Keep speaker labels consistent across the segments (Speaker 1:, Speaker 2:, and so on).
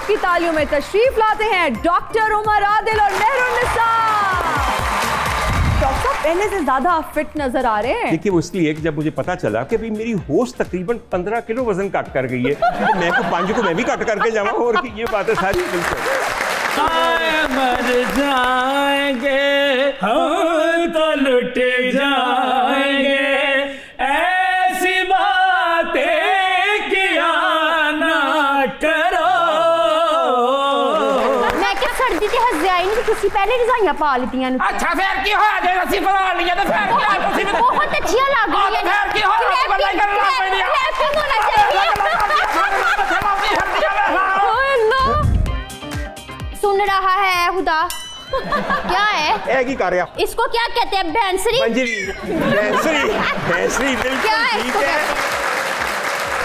Speaker 1: सबकी तालियों में तशरीफ लाते हैं डॉक्टर उमर आदिल और मेहरुन्निसा। डॉक्टर साहब पहले से ज्यादा फिट नजर आ रहे हैं।
Speaker 2: देखिए वो इसलिए कि जब मुझे पता चला कि भाई मेरी होस्ट तकरीबन 15 किलो वजन कट कर गई है, तो मैं को 5 को मैं भी कट करके जाऊँ, और ये बातें सारी बिल्कुल
Speaker 3: मर जाएंगे हम तो लुट जाएंगे, ऐसी बातें किया ना करो।
Speaker 4: मैं क्या सर्दी ते हस्से आई नहीं, तुसी पहले रजाइयां पा लीतियां ने।
Speaker 3: अच्छा फिर की होया जे रस्सी पा लिया तो फिर क्या तुसी
Speaker 4: बहुत अच्छी लग रही है।
Speaker 3: फिर की होया बल्ला करना पड़ेगा,
Speaker 4: क्लैपिंग होना चाहिए। सुन रहा है खुदा क्या है?
Speaker 2: की कर रहा
Speaker 4: इसको क्या कहते हैं? बैंसरी?
Speaker 2: बैंसरी बिल्कुल
Speaker 4: क्या है
Speaker 2: ठीक
Speaker 4: इसको
Speaker 2: है।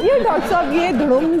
Speaker 1: ये डॉक्टर साहब ये धड़ुम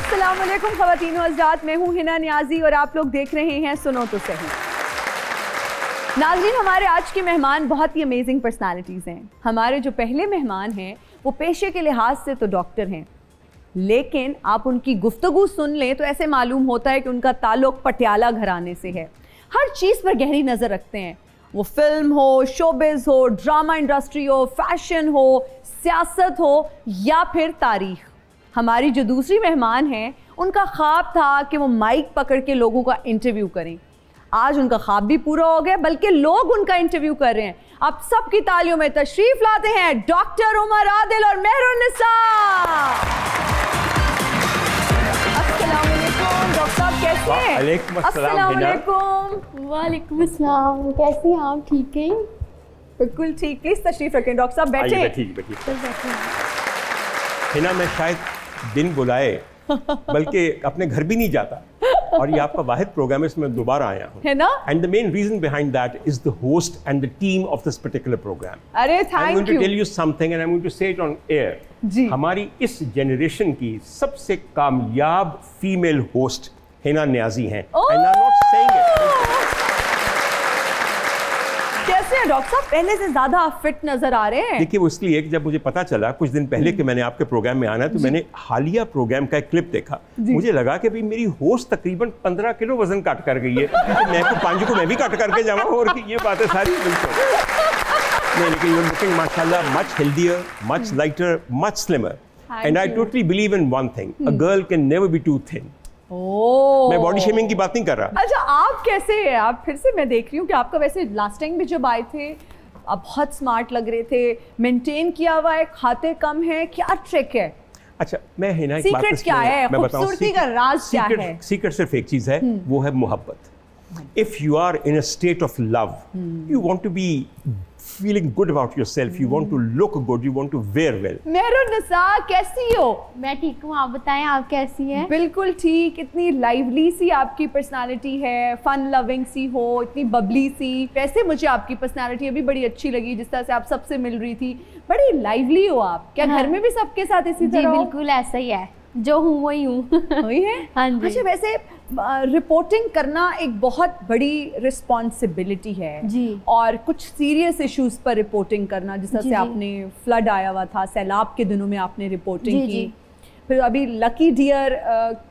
Speaker 1: अस्सलाम वालेकुम ख़वातीन व हज़रात, मैं हूँ हिना नियाज़ी और आप लोग देख रहे हैं सुनो तो सही। नाज़रीन, हमारे आज के मेहमान बहुत ही अमेजिंग पर्सनालिटीज़ हैं। हमारे जो पहले मेहमान हैं वो पेशे के लिहाज से तो डॉक्टर हैं, लेकिन आप उनकी गुफ्तगू सुन लें तो ऐसे मालूम होता है कि उनका ताल्लुक़ पटियाला घराने से है। हर चीज़ पर गहरी नज़र रखते हैं, वो फिल्म हो, शोबिज़ हो, ड्रामा इंडस्ट्री हो, फैशन हो, सियासत हो या फिर तारीख़। हमारी जो दूसरी मेहमान हैं उनका ख्वाब था कि वो माइक पकड़ के लोगों का इंटरव्यू करें। आज उनका ख्वाब भी पूरा हो गया, बल्कि लोग उनका इंटरव्यू कर रहे हैं। आप सबकी तालियों में तशरीफ लाते हैं डॉक्टर उमर आदिल और मेहरुन्निसा। अस्सलाम वालेकुम डॉक्टर साहब, कैसे हैं?
Speaker 2: वालेकुम अस्सलाम।
Speaker 1: अस्सलाम वालेकुम।
Speaker 4: वालेकुम अस्सलाम, कैसी हैं आप? ठीक हैं?
Speaker 1: बिल्कुल ठीक, प्लीज तशरीफ रखें। डॉक्टर साहब बैठे।
Speaker 2: बैठिए। हिना मैं शायद दिन बुलाए बल्कि अपने घर भी नहीं जाता, और ये आपका वाहिद प्रोग्राम है इसमें दोबारा आया हूँ,
Speaker 1: है ना?
Speaker 2: And the main reason behind that is the host and the team of this particular programme.
Speaker 1: अरे
Speaker 2: I am going
Speaker 1: thank
Speaker 2: to
Speaker 1: you.
Speaker 2: Tell you something and I am going to say it on air.
Speaker 1: जी।
Speaker 2: हमारी इस generation की सबसे कामयाब female host Hina Niazi हैं, and I am not saying it.
Speaker 1: कैसे हैं डॉक्टर साहब? पहले से ज्यादा फिट नजर आ रहे हैं।
Speaker 2: देखिए वो इसलिए कि जब मुझे पता चला कुछ दिन पहले कि मैंने आपके प्रोग्राम में आना है, तो मैंने हालिया प्रोग्राम का एक क्लिप देखा। मुझे लगा कि भाई मेरी होस्ट तकरीबन 15 किलो वजन कट कर गई है, तो मैं को 5 को मैं भी कट करके जाऊँ, और ये बातें सारी बिल्कुल नहीं, लेकिन यू आर लुकिंग माशाल्लाह much healthier, much lighter, much slimmer, and I totally believe in one thing, a girl can never be too thin. मैं बॉडी शेमिंग की बात नहीं कर रहा।
Speaker 1: अच्छा, आप कैसे हैं? आप फिर से मैं देख रही हूँ कि आपका वैसे लास्ट टाइम भी जब आए थे आप बहुत स्मार्ट लग रहे थे, मेंटेन किया हुआ है, खाते कम है, क्या ट्रिक है?
Speaker 2: अच्छा मैं हिना एक बात
Speaker 1: सीक्रेट क्या है?
Speaker 2: मैं बताऊं,
Speaker 1: खूबसूरती का राज क्या है?
Speaker 2: सीक्रेट सिर्फ एक चीज है, वो है मोहब्बत। If you are in a state of love, you want to be feeling good about yourself, you want to look good, you want to wear well.
Speaker 1: Mehrunnisa कैसी हो?
Speaker 4: मैं ठीक हूँ, आप बताएं आप कैसी हैं?
Speaker 1: बिल्कुल ठीक। इतनी लाइवली सी आपकी पर्सनालिटी है, फन लविंग सी हो, इतनी बबली सी। वैसे मुझे आपकी पर्सनालिटी अभी बड़ी अच्छी लगी, जिस तरह से आप सबसे मिल रही थी, बड़ी लाइवली हो आप। क्या घर में भी सबके साथ इसी
Speaker 4: जी
Speaker 1: तरह हो?
Speaker 4: बिल्कुल ऐसा ही है, जो हूँ वही हूँ।
Speaker 1: वही है?
Speaker 4: हाँ जी।
Speaker 1: अच्छा, वैसे रिपोर्टिंग करना एक बहुत बड़ी रिस्पॉन्सिबिलिटी है
Speaker 4: जी।
Speaker 1: और कुछ सीरियस इश्यूज पर रिपोर्टिंग करना, जिस तरह
Speaker 4: जी,
Speaker 1: से
Speaker 4: जी।
Speaker 1: आपने फ्लड आया हुआ था, सैलाब के दिनों में आपने रिपोर्टिंग
Speaker 4: जी,
Speaker 1: की।
Speaker 4: जी।
Speaker 1: फिर अभी लकी डियर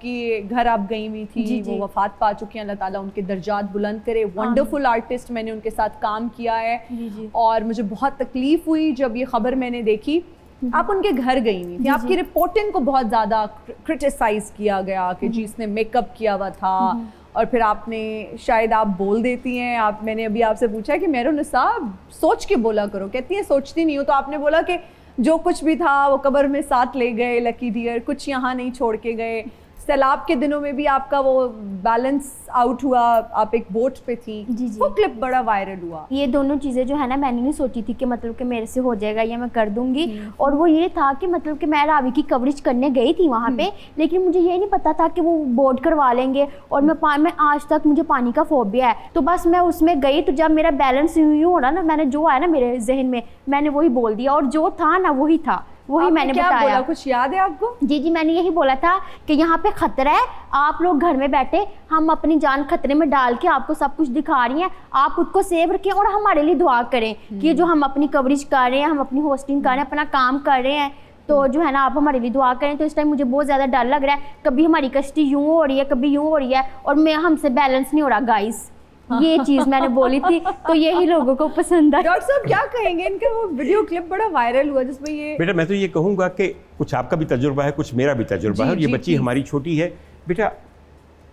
Speaker 1: के घर आप गई हुई थी,
Speaker 4: जी, जी।
Speaker 1: वो वफात पा चुके हैं, अल्लाह ताला उनके दर्जात बुलंद करे। वंडरफुल आर्टिस्ट, मैंने उनके साथ काम किया है
Speaker 4: जी, जी।
Speaker 1: और मुझे बहुत तकलीफ हुई जब ये खबर मैंने देखी। आप उनके घर गई हुई थी,
Speaker 4: जी,
Speaker 1: आपकी रिपोर्टिंग को बहुत ज़्यादा क्रिटिसाइज किया गया कि जी इसने मेकअप किया हुआ था, और फिर आपने शायद आप बोल देती हैं, आप मैंने अभी आपसे पूछा कि मेहरुन्निसा सोच के बोला करो, कहती है सोचती नहीं हूँ, तो आपने बोला कि जो कुछ भी था वो कब्र में साथ ले गए लकी डियर, कुछ यहाँ नहीं छोड़ के गए। सैलाब के दिनों में भी आपका वो बैलेंस आउट हुआ, आप एक बोट पे थी,
Speaker 4: जी, जी।
Speaker 1: वो क्लिप बड़ा वायरल हुआ।
Speaker 4: ये दोनों चीज़ें जो है ना, मैंने नहीं सोची थी कि मतलब कि मेरे से हो जाएगा या मैं कर दूंगी। और वो ये था कि मतलब कि मैं रावी की कवरेज करने गई थी वहाँ पे, लेकिन मुझे ये नहीं पता था कि वो बोर्ड करवा लेंगे। और मैं आज तक मुझे पानी का फोबिया है, तो बस मैं उसमें गई, तो जब मेरा बैलेंस यूँ हो रहा ना, मैंने जो आया ना मेरे जहन में, मैंने वही बोल दिया, और जो था ना वही था, वही
Speaker 1: आपने
Speaker 4: मैंने
Speaker 1: क्या
Speaker 4: बताया।
Speaker 1: बोला, कुछ याद है आपको?
Speaker 4: जी, मैंने यही बोला था कि यहाँ पे खतरा है, आप लोग घर में बैठे, हम अपनी जान खतरे में डाल के आपको सब कुछ दिखा रही हैं, आप खुद को सेव रखें और हमारे लिए दुआ करें कि जो हम अपनी कवरेज कर रहे हैं, हम अपनी होस्टिंग कर रहे हैं, अपना काम कर रहे हैं, तो जो है ना आप हमारे लिए दुआ करें। तो इस टाइम मुझे बहुत ज़्यादा डर लग रहा है, कभी हमारी कश्ती यूँ हो रही है, कभी यूँ हो रही है, और हमसे बैलेंस नहीं हो रहा गाइस। ये चीज़ मैंने बोली थी, तो यही लोगों को पसंद आई।
Speaker 1: डॉक्टर साहब क्या कहेंगे, इनका वो वीडियो क्लिप बड़ा वायरल हुआ जिसमें ये
Speaker 2: बेटा मैं तो ये कहूँगा कि कुछ आपका भी तजुर्बा है, कुछ मेरा भी तजुर्बा है, और ये
Speaker 1: जी,
Speaker 2: बच्ची हमारी छोटी है। बेटा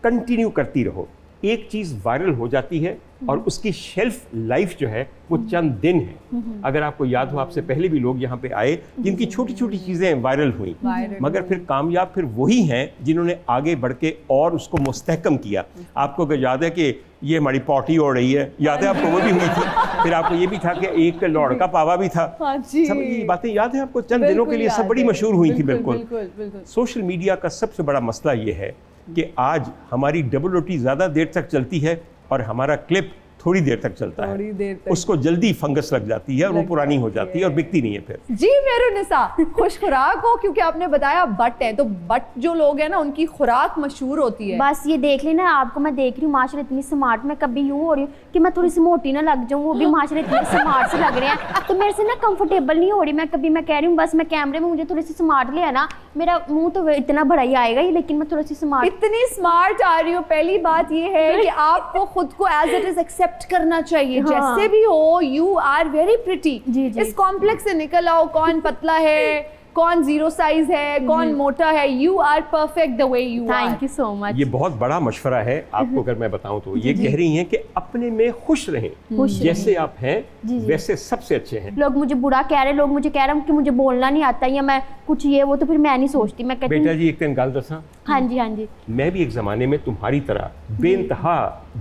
Speaker 2: कंटिन्यू करती रहो, एक चीज़ वायरल हो जाती है और उसकी शेल्फ लाइफ जो है वो चंद दिन है। अगर आपको याद हो, आपसे पहले भी लोग यहाँ पे आए जिनकी छोटी छोटी चीज़ें वायरल हुई, मगर फिर कामयाब फिर वही हैं जिन्होंने आगे बढ़ के और उसको मुस्तहकम किया। आपको अगर याद है कि ये हमारी पॉटी हो रही है, याद है आपको, वो भी हुई थी। फिर आपको ये भी था कि एक लौड़ का पावा भी था।
Speaker 1: हाँ जी।
Speaker 2: सब ये बातें याद है आपको, चंद दिनों के लिए सब बड़ी मशहूर हुई थी। बिल्कुल। सोशल मीडिया का सबसे बड़ा मसला ये है कि आज हमारी डबल रोटी ज़्यादा देर तक चलती है और हमारा क्लिप थोड़ी देर तक चलता है,
Speaker 1: थोड़ी देर तक।
Speaker 2: उसको जल्दी फंगस लग जाती है और वो पुरानी हो जाती है और बिकती नहीं है फिर।
Speaker 1: जी मेहरुनिसा, खुश खुराक हो, क्योंकि आपने बताया बट है, तो बट जो लोग हैं ना उनकी खुराक मशहूर होती है।
Speaker 4: बस ये देख लेना, आपको मैं देख रही हूँ माशाल्लाह इतनी स्मार्ट, मैं कभी यूँ हो रही हूँ कि मैं थोड़ी सी मोटी ना लग जाऊँ, वो भी माशाल्लाह इतने स्मार्ट से लग रहे हैं, तो मेरे से ना कंफर्टेबल नहीं हो रही। मैं कह रही हूँ बस मैं कैमरे में मुझे थोड़ी सी स्मार्ट ले आना, मेरा मुंह तो इतना बड़ा ही आएगा ही, लेकिन मैं थोड़ी सी स्मार्ट।
Speaker 1: इतनी स्मार्ट आ रही हो, पहली बात ये है कि आपको खुद को एज इट इज एक्सेप्ट करना चाहिए।
Speaker 4: हाँ।
Speaker 1: जैसे भी हो, यू आर वेरी प्रिटी।
Speaker 4: जी, जी।
Speaker 1: इस कॉम्प्लेक्स से निकल आओ, कौन पतला है, कौन जीरो साइज है, कौन मोटा है, you are perfect the way you are.
Speaker 4: Thank you so much.
Speaker 2: ये बहुत बड़ा मशवरा है आपको अगर मैं बताऊं तो। ये कह रही हैं कि अपने में खुश रहें, जैसे आप हैं वैसे सबसे अच्छे हैं।
Speaker 4: लोग मुझे बुरा कह रहे, लोग मुझे कह रहे हैं कि मुझे बोलना नहीं आता या मैं कुछ ये वो, तो फिर मैं नहीं सोचती, मैं कहती
Speaker 2: बेटा जी एक दिन गल दसा,
Speaker 4: हाँ जी हाँ जी,
Speaker 2: मैं भी एक ज़माने में तुम्हारी तरह बेइंतहा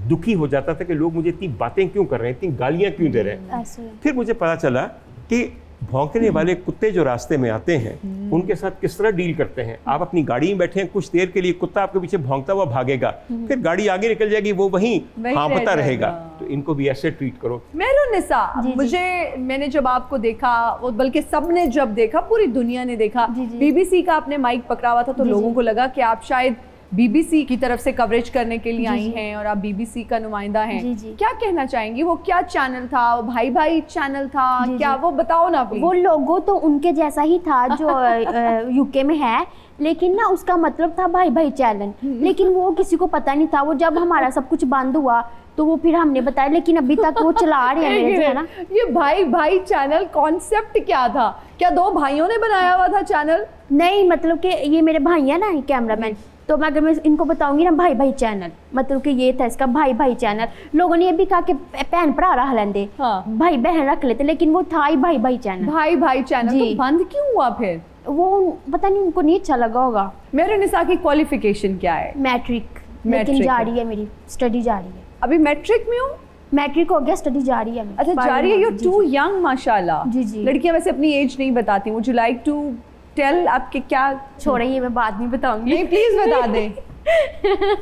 Speaker 2: दुखी हो जाता था कि लोग मुझे इतनी बातें क्यों कर रहे हैं, इतनी गालियां क्यों दे रहे हैं।
Speaker 4: ऐसे
Speaker 2: फिर मुझे पता चला कि भौंकने वाले कुत्ते जो रास्ते में आते हैं उनके साथ किस तरह डील करते हैं। आप अपनी गाड़ी में बैठे हैं, कुछ देर के लिए कुत्ता आपके पीछे भौंकता हुआ भागेगा, फिर गाड़ी आगे निकल जाएगी, वो वहीं हाँफता रहेगा। तो इनको भी ऐसे ट्रीट करो।
Speaker 1: मेहरुनिसा,
Speaker 4: जी, जी।
Speaker 1: मैंने जब आपको देखा, वो बल्कि सबने जब देखा, पूरी दुनिया ने देखा,
Speaker 4: जी, जी।
Speaker 1: बीबीसी का आपने माइक पकड़ा हुआ था, तो
Speaker 4: जी,
Speaker 1: लोगों
Speaker 4: जी।
Speaker 1: को लगा कि आप शायद बीबीसी की तरफ से कवरेज करने के लिए
Speaker 4: जी,
Speaker 1: आई
Speaker 4: जी।
Speaker 1: हैं और आप बीबीसी का नुमाइंदा हैं।
Speaker 4: जी, जी।
Speaker 1: क्या कहना चाहेंगी, वो क्या चैनल था, वो भाई भाई चैनल था,
Speaker 4: जी,
Speaker 1: क्या
Speaker 4: जी।
Speaker 1: वो बताओ ना प्लीज।
Speaker 4: वो लोगो तो उनके जैसा ही था जो यूके में है, लेकिन ना उसका मतलब था भाई भाई चैनल, लेकिन वो किसी को पता नहीं था। वो जब हमारा सब कुछ बंद हुआ तो वो फिर हमने बताया, लेकिन अभी तक वो चला रहे हैं मेरे, जो है ना।
Speaker 1: ये भाई भाई चैनल कॉन्सेप्ट क्या था? क्या दो भाइयों ने बनाया हुआ था चैनल?
Speaker 4: नहीं, मतलब कि ये मेरे भाई है ना कैमरामैन, तो मैं अगर मैं इनको बताऊंगी ना भाई भाई चैनल, मतलब कि ये था इसका भाई भाई चैनल। लोगों ने ये भी कहा कि बहन भरा रहा लेंदे,
Speaker 1: हाँ।
Speaker 4: भाई बहन रख लेते, लेकिन वो था ही भाई भाई चैनल।
Speaker 1: भाई भाई चैनल तो
Speaker 4: जी।
Speaker 1: बंद क्यों हुआ फिर?
Speaker 4: वो पता नहीं, उनको नहीं अच्छा लगा होगा।
Speaker 1: मेहरुनिसा की क्वालिफिकेशन क्या है?
Speaker 4: मैट्रिक,
Speaker 1: मैट्रिक
Speaker 4: लेकिन जा
Speaker 1: है।
Speaker 4: रही है, मेरी स्टडी जा रही है।
Speaker 1: अभी मैट्रिक में हो?
Speaker 4: मैट्रिक हो गया, स्टडी जारी है मेरी।
Speaker 1: अच्छा जारी है, यू
Speaker 4: जी,
Speaker 1: टू
Speaker 4: जी।
Speaker 1: यंग माशाल्लाह।
Speaker 4: जी, जी।
Speaker 1: लड़कियां वैसे अपनी एज नहीं बताती। Would you like to tell आपके क्या?
Speaker 4: छोड़े, ये मैं बाद में बताऊंगी।
Speaker 1: नहीं प्लीज बता दें,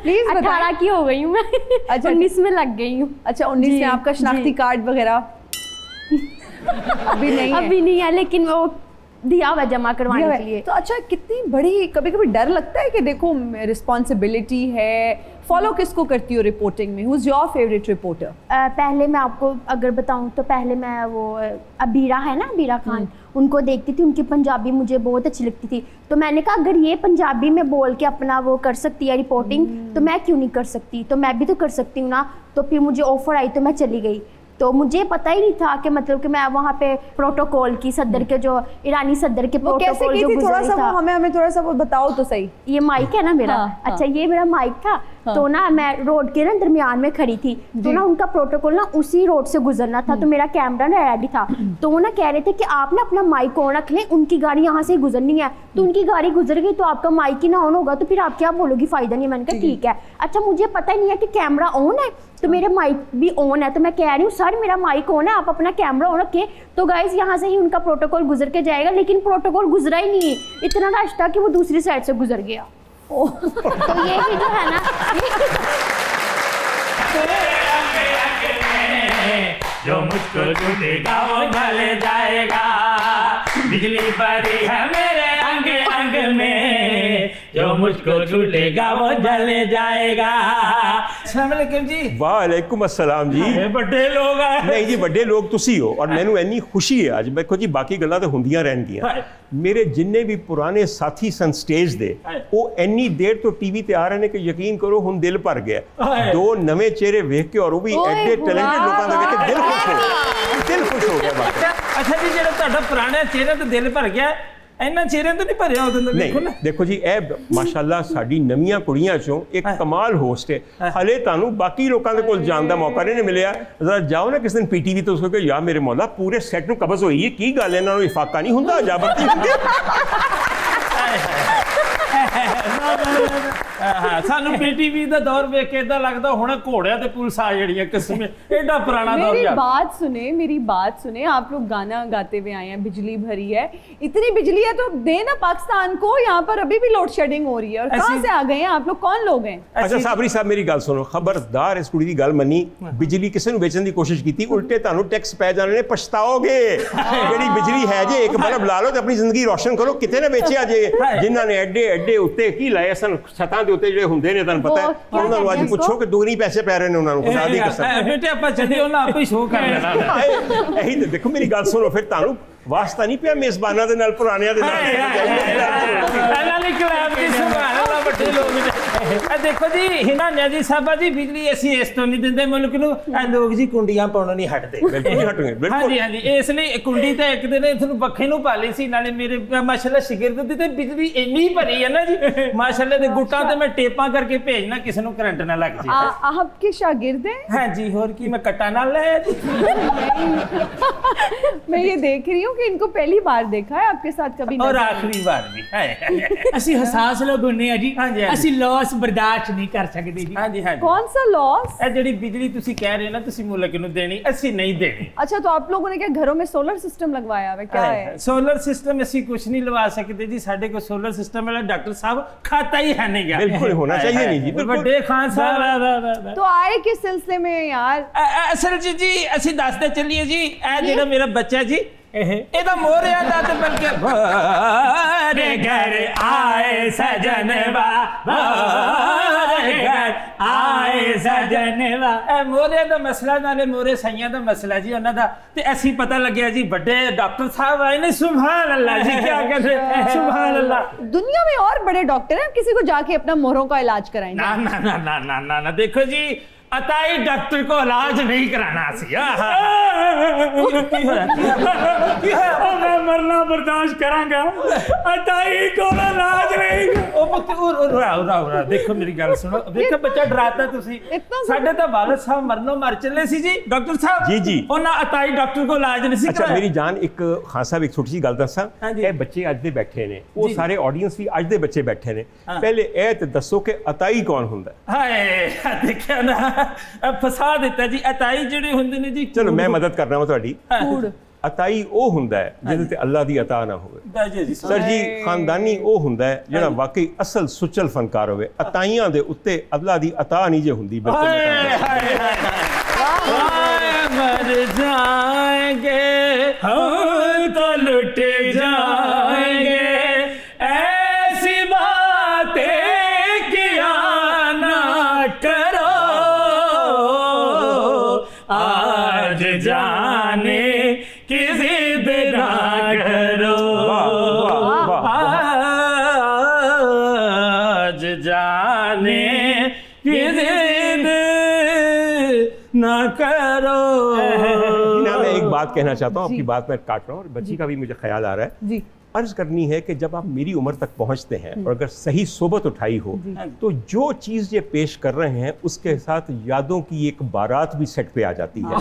Speaker 1: प्लीज
Speaker 4: 18 की हो गई हूँ मैं।
Speaker 1: अच्छा।
Speaker 4: 19 में लग गई हूँ।
Speaker 1: अच्छा 19
Speaker 4: जी,
Speaker 1: में आपका शनाख्ती
Speaker 4: जी।
Speaker 1: कार्ड वगैरह अभी नहीं है?
Speaker 4: अभी नहीं है, लेकिन वो दिया हुआ जमा करवाने
Speaker 1: दिया
Speaker 4: के
Speaker 1: है।
Speaker 4: लिए।
Speaker 1: तो अच्छा कितनी बड़ी, कभी कभी डर लगता है कि देखो रिस्पॉन्सिबिलिटी है। फॉलो किसको करती हो रिपोर्टिंग में? Who is your favourite reporter?
Speaker 4: पहले मैं आपको अगर बताऊं तो पहले मैं वो अबीरा है ना, अबीरा खान, उनको देखती थी। उनकी पंजाबी मुझे बहुत अच्छी लगती थी, तो मैंने कहा अगर ये पंजाबी में बोल के अपना वो कर सकती है रिपोर्टिंग, तो मैं क्यों नहीं कर सकती? तो मैं भी तो कर सकती हूँ ना। तो फिर मुझे ऑफर आई तो मैं चली गई। तो मुझे पता ही नहीं था कि मतलब कि मैं वहाँ पे प्रोटोकॉल की सदर के जो ईरानी सदर के
Speaker 1: वो कैसे
Speaker 4: प्रोटोकॉल
Speaker 1: की
Speaker 4: जो
Speaker 1: थी? थोड़ा
Speaker 4: गुजर
Speaker 1: सा
Speaker 4: था।
Speaker 1: हमें थोड़ा सा वो बताओ तो सही।
Speaker 4: ये माइक है ना मेरा।
Speaker 1: हाँ,
Speaker 4: अच्छा ये मेरा माइक था। तो ना मैं रोड के ना दरमियान में खड़ी थी, तो ना उनका प्रोटोकॉल ना उसी रोड से गुजरना था, तो मेरा कैमरा ना रेडी था, तो वो ना कह रहे थे कि आप ना अपना माइक ऑन रख लें, उनकी गाड़ी यहाँ से गुजरनी है, तो उनकी गाड़ी गुजर गई तो आपका माइक ही ना ऑन होगा तो फिर आप क्या बोलोगी, फायदा नहीं है। मैंने कहा ठीक है। अच्छा मुझे पता ही नहीं है कि कैमरा ऑन है, तो मेरा माइक भी ऑन है, तो मैं कह रही हूँ सर मेरा माइक ऑन है, आप अपना कैमरा ऑन रखें। तो गाइस यहाँ से ही उनका प्रोटोकॉल गुजर के जाएगा, लेकिन प्रोटोकॉल गुजरा ही नहीं, इतना रश था कि वो दूसरी साइड से गुजर गया। तो ये ही जो है ना
Speaker 3: जो मुझको छूटेगा वो जल जाएगा, बिजली पड़ी है मेरे अंग अंग में, जो मुझको छूटेगा वो जल जाएगा। अस्सलाम वालेकुम जी।
Speaker 2: वालेकुम अस्सलाम जी।
Speaker 3: ਇਹ ਵੱਡੇ ਲੋਕ ਆ।
Speaker 2: ਨਹੀਂ ਜੀ ਵੱਡੇ ਲੋਕ ਤੁਸੀਂ ਹੋ ਔਰ ਮੈਨੂੰ ਇੰਨੀ ਖੁਸ਼ੀ ਹੈ ਅੱਜ। ਦੇਖੋ ਜੀ ਬਾਕੀ ਗੱਲਾਂ ਤਾਂ ਹੁੰਦੀਆਂ ਰਹਿਣਗੀਆਂ, ਮੇਰੇ ਜਿੰਨੇ ਵੀ ਪੁਰਾਣੇ ਸਾਥੀ ਸਨ ਸਟੇਜ ਦੇ ਉਹ ਇੰਨੀ ਦੇਰ ਤੋਂ ਟੀਵੀ ਤੇ ਆ ਰਹੇ ਨੇ ਕਿ ਯਕੀਨ ਕਰੋ ਹੁਣ ਦਿਲ ਭਰ ਗਿਆ। ਦੋ ਨਵੇਂ ਚਿਹਰੇ ਵੇਖ ਕੇ ਔਰ ਉਹ ਵੀ ਐਡੇ ਟੈਲੈਂਟਡ ਲੋਕਾਂ ਦਾ ਵੇਖ ਕੇ ਦਿਲ ਖੁਸ਼ ਹੋ ਗਿਆ, ਦਿਲ ਖੁਸ਼ ਹੋ ਗਿਆ ਬਾਕੀ।
Speaker 3: ਅੱਛਾ ਜੀ ਜਿਹੜਾ ਤੁਹਾਡਾ ਪੁਰਾਣਾ ਚਿਹਰਾ ਤੇ ਦਿਲ ਭਰ ਗਿਆ, ਇਹਨਾਂ ਚਿਹਰਿਆਂ ਤੋਂ ਨਹੀਂ ਭਰਿਆ ਉਦੋਂ ਦਾ, ਵੇਖੋ ਨਾ।
Speaker 2: ਦੇਖੋ ਜੀ ਇਹ ਮਾਸ਼ਾਅੱਲਾ ਸਾਡੀ ਨਵੀਆਂ ਕੁੜੀਆਂ ਚੋਂ ਇੱਕ ਕਮਾਲ ਹੋਸਟ ਹੈ। ਹਲੇ ਤੁਹਾਨੂੰ ਬਾਕੀ ਲੋਕਾਂ ਦੇ ਕੋਲ ਜਾਣ ਦਾ ਮੌਕਾ ਨਹੀਂ ਮਿਲਿਆ, ਜ਼ਰਾ ਜਾਓ ਨਾ ਕਿਸੇ ਦਿਨ ਪੀਟੀਵੀ ਤੇ ਉਸ ਕੋ ਯਾ ਮੇਰੇ ਮੌਲਾ ਪੂਰੇ ਸੈੱਟ ਨੂੰ ਕਬਜ਼ ਹੋਈ ਹੈ, ਕੀ ਗੱਲ ਇਹਨਾਂ ਨੂੰ ਇਫਾਕਾ ਨਹੀਂ ਹੁੰਦਾ, ਜਾਬਤੀ ਹੁੰਦੀ।
Speaker 3: ਹਾਂ ਸਾਨੂੰ ਪੀਟੀਵੀ ਦਾ ਦੌਰ ਵੇਖ ਕੇ ਇਦਾਂ ਲੱਗਦਾ ਹੁਣ ਘੋੜਿਆਂ ਤੇ ਪੁਲਿਸ ਆ ਜਿਹੜੀਆਂ किस्में एडा पुराना दौर।
Speaker 1: मेरी बात सुने, मेरी बात सुने। आप लोग गाना गाते हुए आए हैं, बिजली भरी है, इतनी बिजली है तो दे ना पाकिस्तान को, यहाँ पर अभी भी लोड शेडिंग हो रही है। और कहाँ से आ गए हैं आप लोग, कौन लोग हैं?
Speaker 2: अच्छा साबरी साहब मेरी गल सुनो, खबरदार इस कुड़ी दी गल मनी, बिजली किसी ਨੂੰ ਵੇਚਣ ਦੀ ਕੋਸ਼ਿਸ਼ ਕੀਤੀ ਉਲਟੇ ਤੁਹਾਨੂੰ ਟੈਕਸ ਪੈ ਜਾਣੇ ਨੇ, ਪਛਤਾਓਗੇ। ਜਿਹੜੀ ਬਿਜਲੀ ਹੈ ਜੇ ਇੱਕ ਬਲਬ ਲਾ ਲਓ ਤੇ ਆਪਣੀ ਜ਼ਿੰਦਗੀ ਰੋਸ਼ਨ ਕਰੋ, ਕਿਤੇ ਨਾ ਵੇਚਿਆ ਜੇ। ਜਿਨ੍ਹਾਂ ਨੇ ਐਡੇ ਐਡੇ ਉੱਤੇ ਕੀ ਲਾਏ ਸਨ ਛੱਤਾਂ ਦੇ ਉੱਤੇ ਜਿਹੜੇ ਹੁੰਦੇ ਨੇ, ਤੁਹਾਨੂੰ ਪਤਾ ਹੈ, ਉਹਨਾਂ ਨੂੰ ਅੱਜ ਪੁੱਛੋ ਕਿ ਦੁਗਣੀ ਪੈਸੇ ਪੈ ਰਹੇ ਨੇ ਉਹਨਾਂ ਨੂੰ, ਖੁਦਾ ਦੀ ਕਸਮ।
Speaker 3: ਬੇਟੇ ਆਪਾਂ ਚੱਲੇ ਉਹਨਾਂ ਆਪੇ ਹੀ ਸ਼ੋਅ ਕਰ ਲੈਣਾ।
Speaker 2: ਇਹੀ ਤੇ ਦੇਖੋ ਮੇਰੀ ਗੱਲ ਸੁਣੋ, ਫਿਰ ਤੁਹਾਨੂੰ ਵਾਸਤਾ ਨਹੀਂ ਪਿਆ ਮੇਜ਼ਬਾਨਾਂ ਦੇ ਨਾਲ, ਪੁਰਾਣਿਆਂ ਦੇ ਨਾਲ।
Speaker 3: ਇਹਨਾਂ ਲਈ ਕਲਾਮ ਦੀ ਸੁਭਾਨ ਅੱਲਾਹ, ਵੱਡੇ ਲੋਕ ਨੇ। ਦੇਖੋ ਜੀ ਹਿਨਾਨਿਆ ਜੀ ਸਾਹਿਬਾ ਜੀ, ਬਿਜਲੀ ਅਸੀਂ ਇਸ ਤੋਂ ਨਹੀਂ ਦਿੰਦੇ ਮੁਲਕ ਨੂੰ, ਇਹ ਲੋਕ ਜੀ ਕੁੰਡੀਆਂ ਪਾਉਣੋਂ ਨਹੀਂ ਹਟਦੇ।
Speaker 2: ਬਿਲਕੁਲ ਨਹੀਂ ਹਟਣਗੇ, ਬਿਲਕੁਲ।
Speaker 3: ਹਾਂਜੀ ਹਾਂਜੀ, ਇਸ ਲਈ ਕੁੰਡੀ ਤਾਂ ਇੱਕ ਦਿਨ ਤੁਹਾਨੂੰ ਪੱਖੇ ਨੂੰ ਪਾ ਲਈ ਸੀ, ਨਾਲੇ ਮੇਰੇ ਮਾਸ਼ਾਅੱਲਾ ਸ਼ਾਗਿਰਦ ਦੀ ਤੇ ਬਿਜਲੀ ਇੰਨੀ ਭਰੀ ਹੈ ਨਾ ਜੀ, ਮਾਸ਼ਾਅੱਲਾ ਦੇ ਗੁੱਟਾਂ ਤੇ ਮੈਂ ਟੇਪਾਂ ਕਰਕੇ ਭੇਜਣਾ ਕਿਸੇ ਨੂੰ ਕਰੰਟ ਨਾ ਲੱਗ ਜੇ।
Speaker 1: आपके शागिर्द हैं?
Speaker 3: हाँ जी, और की मैं कट्टा ना लाया जी।
Speaker 1: मैं ये देख रही हूँ कि इनको पहली बार देखा है, आपके साथ कभी
Speaker 3: और
Speaker 1: नजर
Speaker 3: आखिरी बार भी
Speaker 5: ਅਸੀਂ ਹਸਾਸ ਲੋਕ ਹੁੰਨੇ ਆ ਜੀ,
Speaker 3: ਹਾਂਜੀ, ਹਾਂਜੀ।
Speaker 5: ਅਸੀਂ ਲਾਸ ਬਰਦਾਸ਼ਤ ਨਹੀਂ ਕਰ ਸਕਦੇ ਜੀ।
Speaker 3: हाँ जी हाँ जी।
Speaker 1: कौन सा लॉस?
Speaker 3: ਇਹ ਜਿਹੜੀ ਬਿਜਲੀ ਤੁਸੀਂ ਕਹਿ ਰਹੇ ਹੋ ਨਾ ਤੁਸੀਂ ਮੁਲਕ ਨੂੰ ਦੇਣੀ, ਅਸੀਂ ਨਹੀਂ ਦੇਣੀ।
Speaker 1: अच्छा तो आप लोगों ने क्या घरों में सोलर सिस्टम लगवाया हुआ है, क्या है?
Speaker 3: ਸੋਲਰ ਸਿਸਟਮ ਅਸੀਂ ਕੁਝ ਨਹੀਂ ਲਵਾ ਸਕਦੇ ਜੀ, ਸਾਡੇ ਕੋਲ ਸੋਲਰ ਸਿਸਟਮ ਵਾਲਾ ਡਾਕਟਰ ਸਾਹਿਬ खाता ही है नहीं गा।
Speaker 2: बिल्कुल होना चाहिए नहीं जी, बिल्कुल।
Speaker 3: ਵੱਡੇ ਖਾਨ ਸਾਹਿਬ
Speaker 1: तो आए किस सिलसिले में यार?
Speaker 3: ਅਸਲ ਜੀ ਅਸੀਂ ਦੱਸਦੇ ਚੱਲੀਏ ਜੀ, ਇਹ ਜਿਹੜਾ ਮੇਰਾ ਬੱਚਾ ਜੀ ਇਹਦਾ ਮੋਰਿਆ ਦਾ ਤੇ ਬਲਕਿ ਭੋਰੇ ਘਰ ਆਏ ਸਜਨਵਾ, ਭੋਰੇ ਘਰ ਆਏ ਸਜਨਵਾ। ਇਹ ਮੋਰਿਆ ਦਾ ਮਸਲਾ, ਨਾਲੇ ਮੋਰੇ ਸਈਆਂ ਦਾ ਮਸਲਾ ਜੀ ਉਹਨਾਂ ਦਾ, ਤੇ ਅਸੀਂ ਪਤਾ ਲੱਗਿਆ ਜੀ ਵੱਡੇ ਡਾਕਟਰ ਸਾਹਿਬ ਆਏ ਨੇ। ਸੁਭਾਨ ਅੱਲਾਹ ਜੀ, ਕੀ ਕਹਿੰਦੇ, ਸੁਭਾਨ ਅੱਲਾਹ।
Speaker 1: दुनिया में और बड़े डॉक्टर हैं, किसी को जाके अपना मोहरों का इलाज कराएंगे?
Speaker 3: ना ना ना ना ना ना ना, देखो जी अताई डॉक्टर को इलाज नहीं कराना सी।
Speaker 5: ਮੈਂ ਮਰਨਾ ਬਰਦਾਸ਼ਤ ਕਰਾਂਗਾ, ਅਤਾਈ ਕੋਲ ਇਲਾਜ ਨਹੀਂ।
Speaker 3: देखो मेरी गल सुनो, देखो बच्चा डराता तुसी, साडे तो वालिद साहब मरनो मर चले सी जी, डॉक्टर साहब
Speaker 2: जी जी,
Speaker 3: ਉਹਨਾਂ ਅਤਾਈ ਡਾਕਟਰ ਕੋਲ ਇਲਾਜ ਨਹੀਂ ਸੀ
Speaker 2: ਅੱਛਾ
Speaker 3: ਕਰਾਇਆ।
Speaker 2: ਮੇਰੀ ਜਾਨ ਇੱਕ ਖਾਨ ਸਾਹਿਬ ਇੱਕ ਛੋਟੀ ਜਿਹੀ ਗੱਲ ਦੱਸਾਂ,
Speaker 3: ਹਾਂਜੀ।
Speaker 2: ਇਹ ਬੱਚੇ ਅੱਜ ਦੇ ਬੈਠੇ ਨੇ, ਉਹ
Speaker 3: ਜੀ।
Speaker 2: ਸਾਰੇ ਆਡੀਅנס ਵੀ ਅੱਜ ਦੇ ਬੱਚੇ ਬੈਠੇ ਨੇ।
Speaker 3: ਹਾਂ।
Speaker 2: ਪਹਿਲੇ ਇਹ ਤੇ ਦੱਸੋ ਕਿ ਅਤਾਈ ਕੌਣ ਹੁੰਦਾ ਹੈ?
Speaker 3: ਹਾਏ ਦੇਖਿਆ ਨਾ, ਫਸਾ ਦਿੱਤਾ ਜੀ। ਅਤਾਈ ਜਿਹੜੇ ਹੁੰਦੇ ਨੇ ਜੀ,
Speaker 2: ਚਲੋ ਮੈਂ ਮਦਦ ਕਰਨਾ ਵਾ ਤੁਹਾਡੀ।
Speaker 1: कूड़।
Speaker 2: ਅਤਾਈ ਉਹ ਹੁੰਦਾ ਹੈ ਜਿਹਦੇ ਤੇ ਅੱਲਾ ਦੀ ਅਤਾ ਨਾ ਹੋਵੇ। ਸਰ ਜੀ ਖਾਨਦਾਨੀ ਉਹ ਹੁੰਦਾ ਹੈ ਜਿਹੜਾ ਵਾਕਈ ਅਸਲ ਸੁਚਲ ਫਨਕਾਰ ਹੋਵੇ। ਅਤਾਈਆਂ ਦੇ ਉੱਤੇ ਅੱਲਾ ਦੀ ਅਤਾ ਨਹੀਂ ਜੇ ਹੁੰਦੀ। ਬਿਲਕੁਲ
Speaker 3: मर जाएंगे हम तो लुट जाएंगे, ऐसी बातें किया ना करो, आज जाने की जिद ना करो, आज जाने की जिद ना करो।
Speaker 2: मैं एक बात कहना चाहता हूँ, आपकी बात मैं काट रहा हूँ और बच्ची का भी मुझे ख्याल आ रहा है।
Speaker 1: जी।
Speaker 2: अर्ज करनी है कि जब आप मेरी उम्र तक पहुंचते हैं और अगर सही सोबत उठाई हो तो जो चीज़ ये पेश कर रहे हैं उसके साथ यादों की एक बारात भी सेट पे आ जाती है।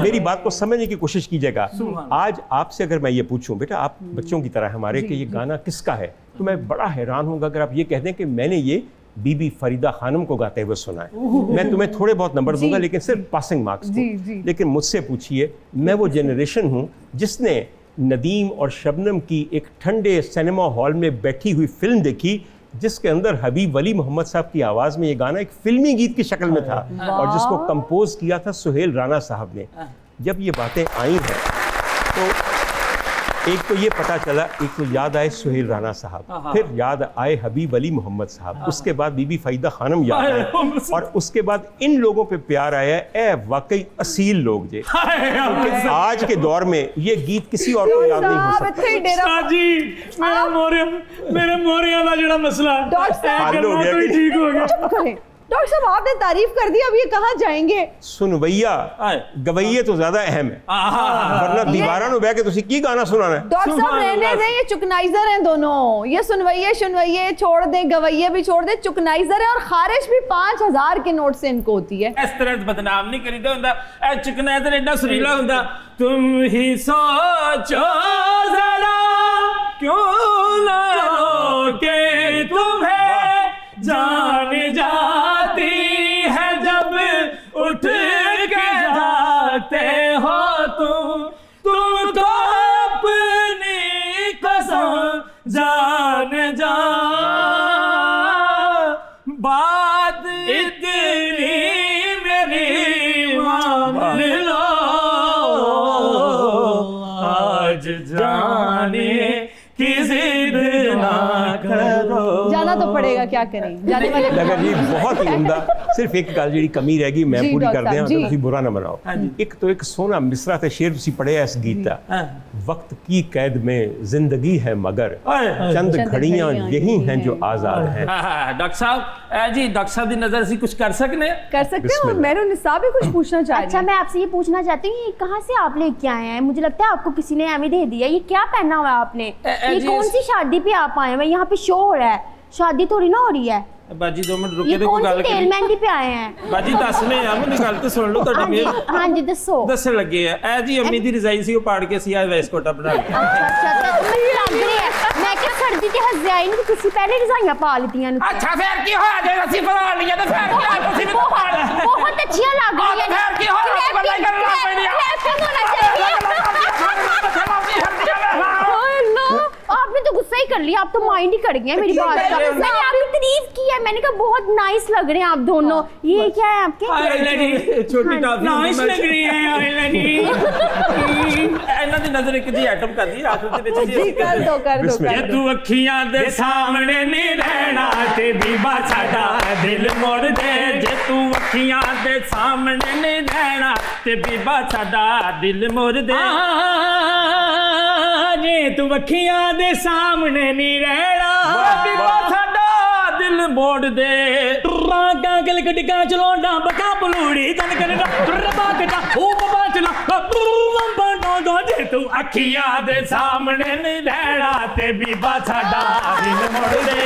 Speaker 2: मेरी बात को समझने की कोशिश कीजिएगा। आज आपसे अगर मैं ये पूछूं, बेटा आप बच्चों की तरह हमारे कि ये गाना किसका है, तो मैं बड़ा हैरान होऊंगा अगर आप ये कह दें कि मैंने ये बीबी फरीदा खानम को गाते हुए सुना है। मैं तुम्हें थोड़े बहुत नंबर दूंगा, लेकिन सिर्फ पासिंग मार्क्स को। लेकिन मुझसे पूछिए, मैं वो जनरेशन हूँ जिसने नदीम और शबनम की एक ठंडे सिनेमा हॉल में बैठी हुई फिल्म देखी जिसके अंदर हबीब वली मोहम्मद साहब की आवाज़ में ये गाना एक फिल्मी गीत की शक्ल में था और जिसको कंपोज किया था सुहेल राना साहब ने। जब ये बातें आई हैं तो एक तो ये पता चला, एक तो याद आए सुहेल राना साहब, फिर याद आए हबीब अली मोहम्मद साहब, उसके बाद बीबी फरीदा खानम याद आए और उसके बाद इन लोगों पे प्यार आया। ए वाकई असील लोग जे, क्योंकि आज के दौर में ये गीत किसी और को याद नहीं हो सकता।
Speaker 5: जी मेरे मोरिया का जो मसला ठीक हो गया।
Speaker 1: डॉक्टर साहब आपने तारीफ कर दी, अब ये कहाँ जाएंगे?
Speaker 2: सुनवैया गवैये तो ज्यादा अहम है, वरना दीवारा नु बह के तुसी की गाना सुनाना है।
Speaker 1: डॉक्टर साहब रहने दें, ये चुकनाइजर हैं दोनों। ये सुनवैये छोड़ दें, गवैये भी छोड़ दें, चुकनाइजर है और खारिश भी 5000 के नोट से इनको होती है।
Speaker 3: इस तरह बदनाम नहीं करीदा हुंदा, ए चुकनाइजर एडा सुरीला हुंदा। तुम ही सोचो जरा क्यों ना रोके तुम्हें जान जाती है जब उठ के जाते हो तुम तो अपनी कसम जान जा बात इतनी मेरी मान लो आज जाने की जिद ना करो।
Speaker 1: जाना तो पड़ेगा, क्या करें, जाने वाले
Speaker 2: लगा जी बहुत ही उम्दा। सिर्फ एक गल जी कमी रह गई, मैं
Speaker 1: जी,
Speaker 2: पूरी कर
Speaker 1: डॉक्टर
Speaker 2: दिया
Speaker 1: साहब, जी।
Speaker 2: तुसी बुरा ना मनाओ। एक तो एक सोना मिसरा ते शेर तुसी पढ़िया इस गीत दा, वक्त की कैद में जिंदगी है मगर चंद घड़ियां यही हैं जो आजाद हैं।
Speaker 3: डॉक्टर साहब जी, डॉक्टर साहब की नजर से कुछ कर सकते
Speaker 1: हैं और मेहरून निसा भी कुछ पूछना चाह रही
Speaker 4: अच्छा,
Speaker 1: है।
Speaker 4: मैं आपसे ये पूछना चाहती हूँ, ये कहाँ से आप लेके आए हैं? मुझे लगता है आपको किसी ने हमें दे दिया। ये क्या पहना हुआ है आपने? ये
Speaker 3: जी,
Speaker 4: कौन सी शादी पे आप आए हैं? यहाँ पे शो हो रहा है, शादी थोड़ी ना हो रही है।
Speaker 3: बाजी 2 मिनट
Speaker 4: ये
Speaker 3: रुके तो
Speaker 4: कौन
Speaker 3: गल
Speaker 4: सी तेल मेहंदी पे आए हैं?
Speaker 3: बाजी दसने आ मैं गल तो सुन लो
Speaker 4: हाँ
Speaker 3: ਤੁਹਾਡੀ
Speaker 4: जी,
Speaker 3: मेल
Speaker 4: हाँ जी दसो।
Speaker 3: दसन लगे है ए जी अम्मी दी रजाई सी वो पाड़ के सी आज वेस्ट कोटा बना लिया।
Speaker 4: अच्छा तो मैं लग रही है, मैं क्या सर्दी ते हजाई नहीं, तुसी पहले रजाइयां पा लितियां ने।
Speaker 3: अच्छा फिर की होया जे ਅਸੀਂ ਪਾ ਲਿਆ ਤੇ ਫਿਰ ਕੀ ਆ ਤੁਸੀਂ ਵੀ ਤਾਂ ਪਾ ਲਿਆ।
Speaker 4: बहुत अच्छियां लग रही है।
Speaker 3: फिर की होया तो गल्ला कर ला पैनी
Speaker 4: आपने तो गुस्सा ही कर लिया, आप तो माइंड ही कर गए मेरी बात का। मैंने आपकी तारीफ की है, मैंने कहा बहुत नाइस लग रहे हैं आप दोनों। ये क्या है आपके?
Speaker 3: छोटी टॉफी
Speaker 5: नाइस लग रही है
Speaker 3: ਇਹਨਾਂ ਦੀ ਨਜ਼ਰ ਇੱਕ ਜੀ ਆਈਟਮ ਕਰਦੀ ਆਖਰ ਦੇ ਵਿੱਚ
Speaker 1: जी कर दो
Speaker 3: ਜੇ ਤੂੰ ਅੱਖੀਆਂ ਦੇ ਸਾਹਮਣੇ ਨਹੀਂ ਰਹਿਣਾ ਤੇ ਬੀਬਾ ਸਾਡਾ ਦਿਲ ਮੋੜ ਦੇ। ਜੇ ਤੂੰ ਅੱਖੀਆਂ ਦੇ ਸਾਹਮਣੇ ਨਹੀਂ ਰਹਿਣਾ ਤੇ ਬੀਬਾ ਸਾਡਾ ਦਿਲ ਮੋੜ ਦੇ।
Speaker 5: जे तू अखियां दे सामने नहीं रहना
Speaker 3: ਬੀਬਾ ਸਾਡਾ ਦਿਲ ਮੋੜ ਦੇ।
Speaker 5: रागा गल गड्डियां चलाउंदा बका बलूड़ी जन करना रबा कटा ओ बाबा चला बंडो जे तू
Speaker 3: ਅੱਖੀਆਂ ਦੇ ਸਾਹਮਣੇ ਨਹੀਂ ਰਹਿਣਾ ਤੇ ਬੀਬਾ ਸਾਡਾ ਦਿਲ ਮੋੜ ਦੇ।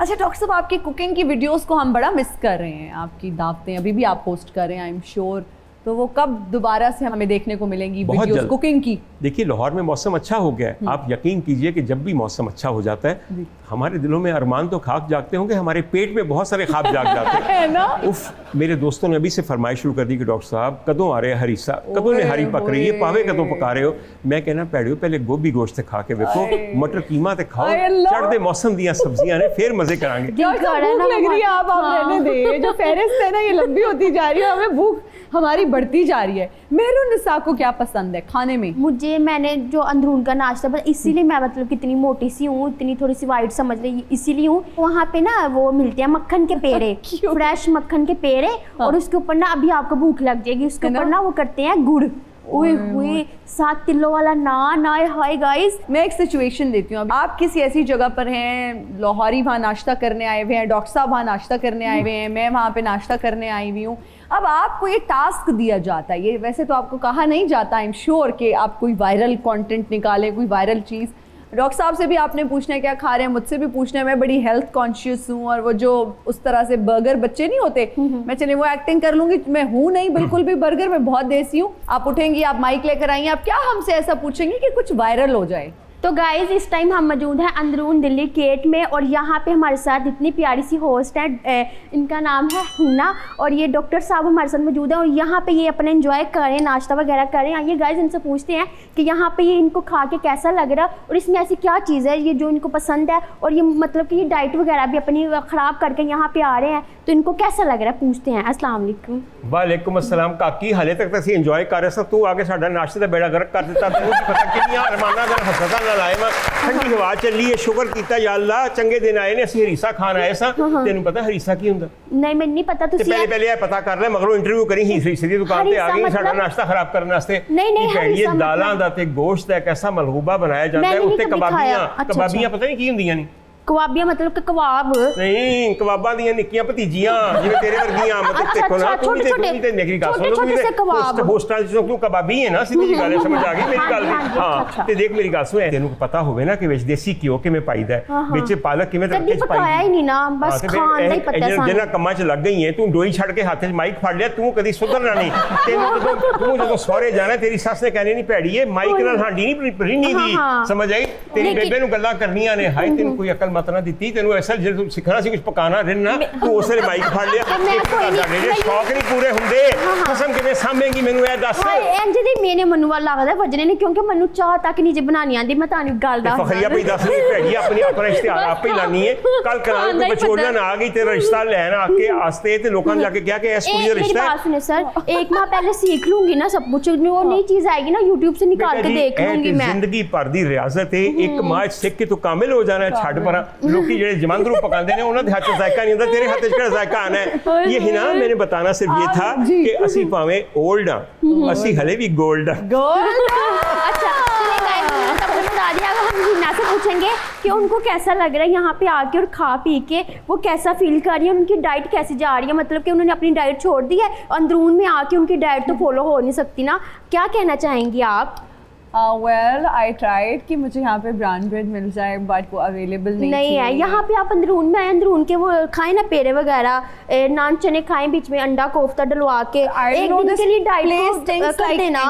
Speaker 1: अच्छा डॉक्टर साहब, आपकी कुकिंग की वीडियोस को हम बड़ा मिस कर रहे हैं। आपकी दावतें अभी भी आप पोस्ट कर रहे हैं, आई एम श्योर। तो वो कब दोबारा से हमें देखने को मिलेंगी
Speaker 2: बहुत
Speaker 1: वीडियोस
Speaker 2: जल्द।
Speaker 1: कुकिंग की?
Speaker 2: देखिए लाहौर में मौसम अच्छा हो गया है। आप यकीन कीजिए कि जब भी मौसम अच्छा हो जाता है हमारे दिलों में अरमान तो खाक जागते होंगे, हमारे पेट में बहुत सारे ख्वाब जाग जाते हैं।
Speaker 1: है ना?
Speaker 2: उफ, मेरे दोस्तों ने अभी से फरमाइश शुरू कर दी कि डॉक्टर साहब कदों आ रहे हरीसा, कदों ने हरी पक रही है, पावे कदों पका रहे हो। मैं कहना पैड़ियो पहले गोभी गोश्त खा के देखो, मटर कीमा ते खाओ,
Speaker 1: आए अल्लाह।
Speaker 2: चढ़दे मौसम दियां सब्जियां ने फिर मजे करांगे।
Speaker 1: डॉक्टर साहब, भूख लग रही है, आप रहने दें। जो फहरिस्त है ना ये लंबी होती जा रही है, हमें भूख हमारी बढ़ती जा रही है। मेहरून निसा को क्या पसंद है खाने में?
Speaker 4: मुझे, मैंने जो अंदरून का नाश्ता बना, इसीलिए मैं मतलब कितनी मोटी सी हूँ, इतनी थोड़ी सी वाइट समझ रही, इसीलिए हूँ। वहाँ पे ना वो मिलते हैं मक्खन के पेड़े, फ्रेश मक्खन के पेड़े, और उसके ऊपर ना अभी आपको भूख लग जाएगी, उसके ऊपर ना वो करते हैं गुड़, ओए हुए 7 किलो वाला नान आए हाय गाइस।
Speaker 1: मैं एक सिचुएशन देती हूँ। आप किसी ऐसी जगह पर हैं, लाहौरी वहाँ नाश्ता करने आए हुए हैं, डॉक्टर साहब वहाँ नाश्ता करने आए हुए हैं, मैं वहाँ पे नाश्ता करने आई हुई हूँ। अब आपको ये टास्क दिया जाता है, ये वैसे तो आपको कहा नहीं जाता, आई एम श्योर कि आप कोई वायरल कंटेंट निकालें, कोई वायरल चीज़। डॉक्टर साहब से भी आपने पूछना है क्या खा रहे हैं, मुझसे भी पूछना है, मैं बड़ी हेल्थ कॉन्शियस हूँ, और वो जो उस तरह से बर्गर बच्चे नहीं होते, मैं चलिए वो एक्टिंग कर लूँगी, मैं हूँ नहीं बिल्कुल भी बर्गर, मैं बहुत देसी हूँ। आप उठेंगी, आप माइक लेकर आएंगी, आप क्या हमसे ऐसा पूछेंगी कि कुछ वायरल हो जाए।
Speaker 4: तो गाइज इस टाइम हम मौजूद हैं अंदरून दिल्ली गेट में, और यहाँ पे हमारे साथ इतनी प्यारी सी होस्ट है, इनका नाम है हिना, और ये डॉक्टर साहब हमारे साथ मौजूद हैं, और यहाँ पे ये अपना एंजॉय कर रहे हैं, नाश्ता वगैरह कर रहे हैं। आइए गाइज इनसे पूछते हैं कि यहाँ पे ये इनको खा के कैसा लग रहा है, और इसमें ऐसी क्या चीज़ है ये जो इनको पसंद है, और ये मतलब कि ये डाइट वगैरह भी अपनी ख़राब करके यहाँ पे आ रहे हैं, तो इनको कैसा लग रहा है पूछते हैं। अस्सलाम वालेकुम।
Speaker 2: वालेकुम अस्सलाम काकी, हाले तक ਅਸੀਂ ਇੰਜੋਏ ਕਰ ਰਹੇ ਸਾਂ, ਤੂੰ ਆ ਕੇ ਸਾਡਾ ਨਾਸ਼ਤੇ ਦਾ ਬੇੜਾ ਗਰਕ ਕਰ ਦਿੱਤਾ। ਤੈਨੂੰ ਕੀ ਪਤਾ ਕਿੰਨੀਆਂ ਅਰਮਾਨਾਂ ਦਾ ਹਸਰਤਾਂ ਨਾਲ ਆਏ ਮੈਂ, ਠੰਡੀ ਹਵਾ ਚੱਲੀ ਹੈ, ਸ਼ੁਕਰ ਕੀਤਾ ਯਾ ਅੱਲਾ ਚੰਗੇ ਦਿਨ ਆਏ ਨੇ, ਅਸੀਂ ਹਰੀਸਾ ਖਾਣ ਆਏ ਸਾਂ। ਤੈਨੂੰ ਪਤਾ ਹਰੀਸਾ ਕੀ ਹੁੰਦਾ?
Speaker 4: नहीं मैं नहीं पता।
Speaker 2: ਤੇ ਪਹਿਲੇ ਇਹ ਪਤਾ ਕਰ ਲੈ, ਮਗਰੋਂ ਇੰਟਰਵਿਊ ਕਰੀ ਹਰੀਸੇ ਦੀ ਦੁਕਾਨ ਤੇ ਆ ਗਈ ਸਾਡਾ ਨਾਸ਼ਤਾ ਖਰਾਬ ਕਰਨ ਵਾਸਤੇ।
Speaker 4: ਨਹੀਂ,
Speaker 2: ਇਹ ਦਾਲਾਂ ਦਾ ਤੇ ਗੋਸ਼ਤ ਦਾ ਇੱਕ ਐਸਾ ਮਲਹੂਬਾ ਬਣਾਇਆ ਜਾਂਦਾ ਹੈ, ਉੱਤੇ ਕਬਾਬੀਆਂ ਪਤਾ ਨਹੀਂ ਕੀ ਹੁੰਦੀਆਂ ਨੇ।
Speaker 4: कबाबियाँ मतलब कि कबाब
Speaker 2: नहीं, कबाबां ਦੀਆਂ ਨਿੱਕੀਆਂ ਭਤੀਜੀਆਂ ਜਿਵੇਂ ਤੇਰੇ ਵਰਗੀਆਂ, ਮਤਲਬ ਦੇਖੋ ਨਾ ਤੂੰ ਵੀ ਤੇ ਮੇਰੀ ਗੱਲ ਸੁਣ, ਤੂੰ ਵੀ ਹੋਸਟਾਂ ਚ ਕਿਉਂ ਕਬਾਬੀ ਹੈ ਨਾ, ਸਿੱਧੀ ਜੀ ਗੱਲ ਸਮਝ ਆ ਗਈ ਮੇਰੀ ਗੱਲ। ਹਾਂ ਤੇ ਦੇਖ ਮੇਰੀ ਗੱਲ ਸੁਣ, ਤੈਨੂੰ ਪਤਾ ਹੋਵੇ ਨਾ ਕਿ ਵਿੱਚ ਦੇਸੀ ਘਿਓ ਕਿਵੇਂ ਪਾਈਦਾ ਹੈ, ਵਿੱਚ ਪਾਲਕ ਕਿਵੇਂ ਤੜਕੇ ਚ ਪਾਈਦਾ
Speaker 4: ਹੀ ਨਹੀਂ ਨਾ, ਬਸ ਖਾਣ ਦਾ ਹੀ ਪਤਾ ਸਾਨੂੰ।
Speaker 2: ਜਿਹਨਾਂ ਕੰਮਾਂ ਚ ਲੱਗ ਗਈ ਹੈ, ਤੂੰ ਡੋਈ ਛੱਡ ਕੇ ਹੱਥ 'ਚ ਮਾਈਕ ਫੜ ਲਿਆ, ਤੂੰ ਕਦੀ ਸੁਧਰਨਾ ਨਹੀਂ। ਤੈਨੂੰ ਜਦੋਂ ਸਹੁਰੇ ਜਾਣਾ, ਤੇਰੀ ਸੱਸ ਨੇ ਕਹਿਣੀ ਨਹੀਂ ਭੈੜੀ ਹੈ, ਮਾਈਕ ਨਾਲ ਹਾਂਡੀ ਨਹੀਂ ਰਿੰਨੀ ਦੀ, ਸਮਝ ਆਈ? ਤੇਰੀ ਬੇਬੇ ਨੂੰ ਗੱਲਾਂ ਕਰਨੀਆਂ ਨੇ, ਹਾਏ ਤੈਨੂੰ ਕੋਈ ਅਕਲ ਮਤ ਨਾ ਦਿੱਤੀ, ਤੈਨੂੰ ਐਸਾ ਜੇ ਤੂੰ ਸਿੱਖਣਾ ਸੀ ਕੁਝ ਪਕਾਣਾ ਰਹਿਣਾ, ਤੂੰ ਉਸੇ ਮਾਈਕ ਫੜ ਲਿਆ। ਮੇਰੇ ਸ਼ੌਕ ਨਹੀਂ ਪੂਰੇ ਹੁੰਦੇ, ਕਸਮ ਕਿਵੇਂ ਸਾਂਭੇਂਗੀ ਮੈਨੂੰ ਇਹ ਦੱਸ।
Speaker 4: ਇੰਜ ਦੀ ਮੇਰੇ ਮਨੂੰ ਵੱਲ ਲੱਗਦਾ ਵਜਣੇ ਨੇ, ਕਿਉਂਕਿ ਮੈਨੂੰ ਚਾਹ ਤੱਕ ਨਹੀਂ ਜੇ ਬਣਾਣੀ ਆਂਦੀ। ਮੈਂ ਤੁਹਾਨੂੰ ਗੱਲ ਦੱਸ
Speaker 2: ਫਖਰੀਆ ਪਈ ਦੱਸ ਨਹੀਂ ਭੈੜੀ, ਆਪਣਾ ਇਸ਼ਤਿਹਾਰ ਆਪੇ ਹੀ ਲਾਣੀ ਹੈ। ਕੱਲ ਕਰਾਂਗੇ ਕੋਈ ਵਿਚੋਲਣ ਆ ਗਈ ਤੇਰਾ ਰਿਸ਼ਤਾ ਲੈਣ ਆ ਕੇ ਆਸਤੇ, ਤੇ ਲੋਕਾਂ ਨੇ ਜਾ ਕੇ ਕਿਹਾ ਕਿ ਇਸ ਕੁੜੀ ਦਾ ਰਿਸ਼ਤਾ है।
Speaker 4: सुने सर, एक माह पहले सीख लूंगी ना सब कुछ, वो नई चीज आएगी ना यूट्यूब से निकाल के देख लूंगी मैं।
Speaker 2: जिंदगी भर दी रियाजत है, एक माह सीख के तू कामिल हो जाना है। छड़ पर लोग ਜਿਹੜੇ ਜਮਾਂਦਰੂ ਪਕਾਉਂਦੇ ਨੇ ਉਹਨਾਂ ਦੇ ਹੱਥ 'ਚ ਜ਼ਾਇਕਾ ਨਹੀਂ ਹੁੰਦਾ, ਤੇਰੇ ਹੱਥ 'ਚ ਕਿਹੜਾ ਜ਼ਾਇਕਾ ਆਣਾ ਹੈ? ये हिना मैंने बताना सिर्फ ये था कि ਅਸੀਂ ਭਾਵੇਂ ओल्ड ਆ, ਅਸੀਂ ਹਲੇ ਵੀ गोल्ड ਆ।
Speaker 4: अच्छा बता दिया। अब हम हिना से पूछेंगे कि उनको कैसा लग रहा है यहाँ पे आके और खा पी के, वो कैसा फील कर रही है, उनकी डाइट कैसे जा रही है, मतलब कि उन्होंने अपनी डाइट छोड़ दी है, अंदरून में आके उनकी डाइट तो फॉलो हो नहीं सकती ना। क्या कहना चाहेंगी आप?
Speaker 1: वेल आई ट्राइड कि मुझे यहाँ पे ब्राउन ब्रेड मिल जाए, बट वो अवेलेबल नहीं
Speaker 4: है। यहाँ पे आप अंदरून में आए, अंदरून के वो खाएं ना पेड़े वगैरह, नान चने खाएं, बीच में अंडा कोफ्ता डलवा के एक दिन के लिए डाइट कर देना।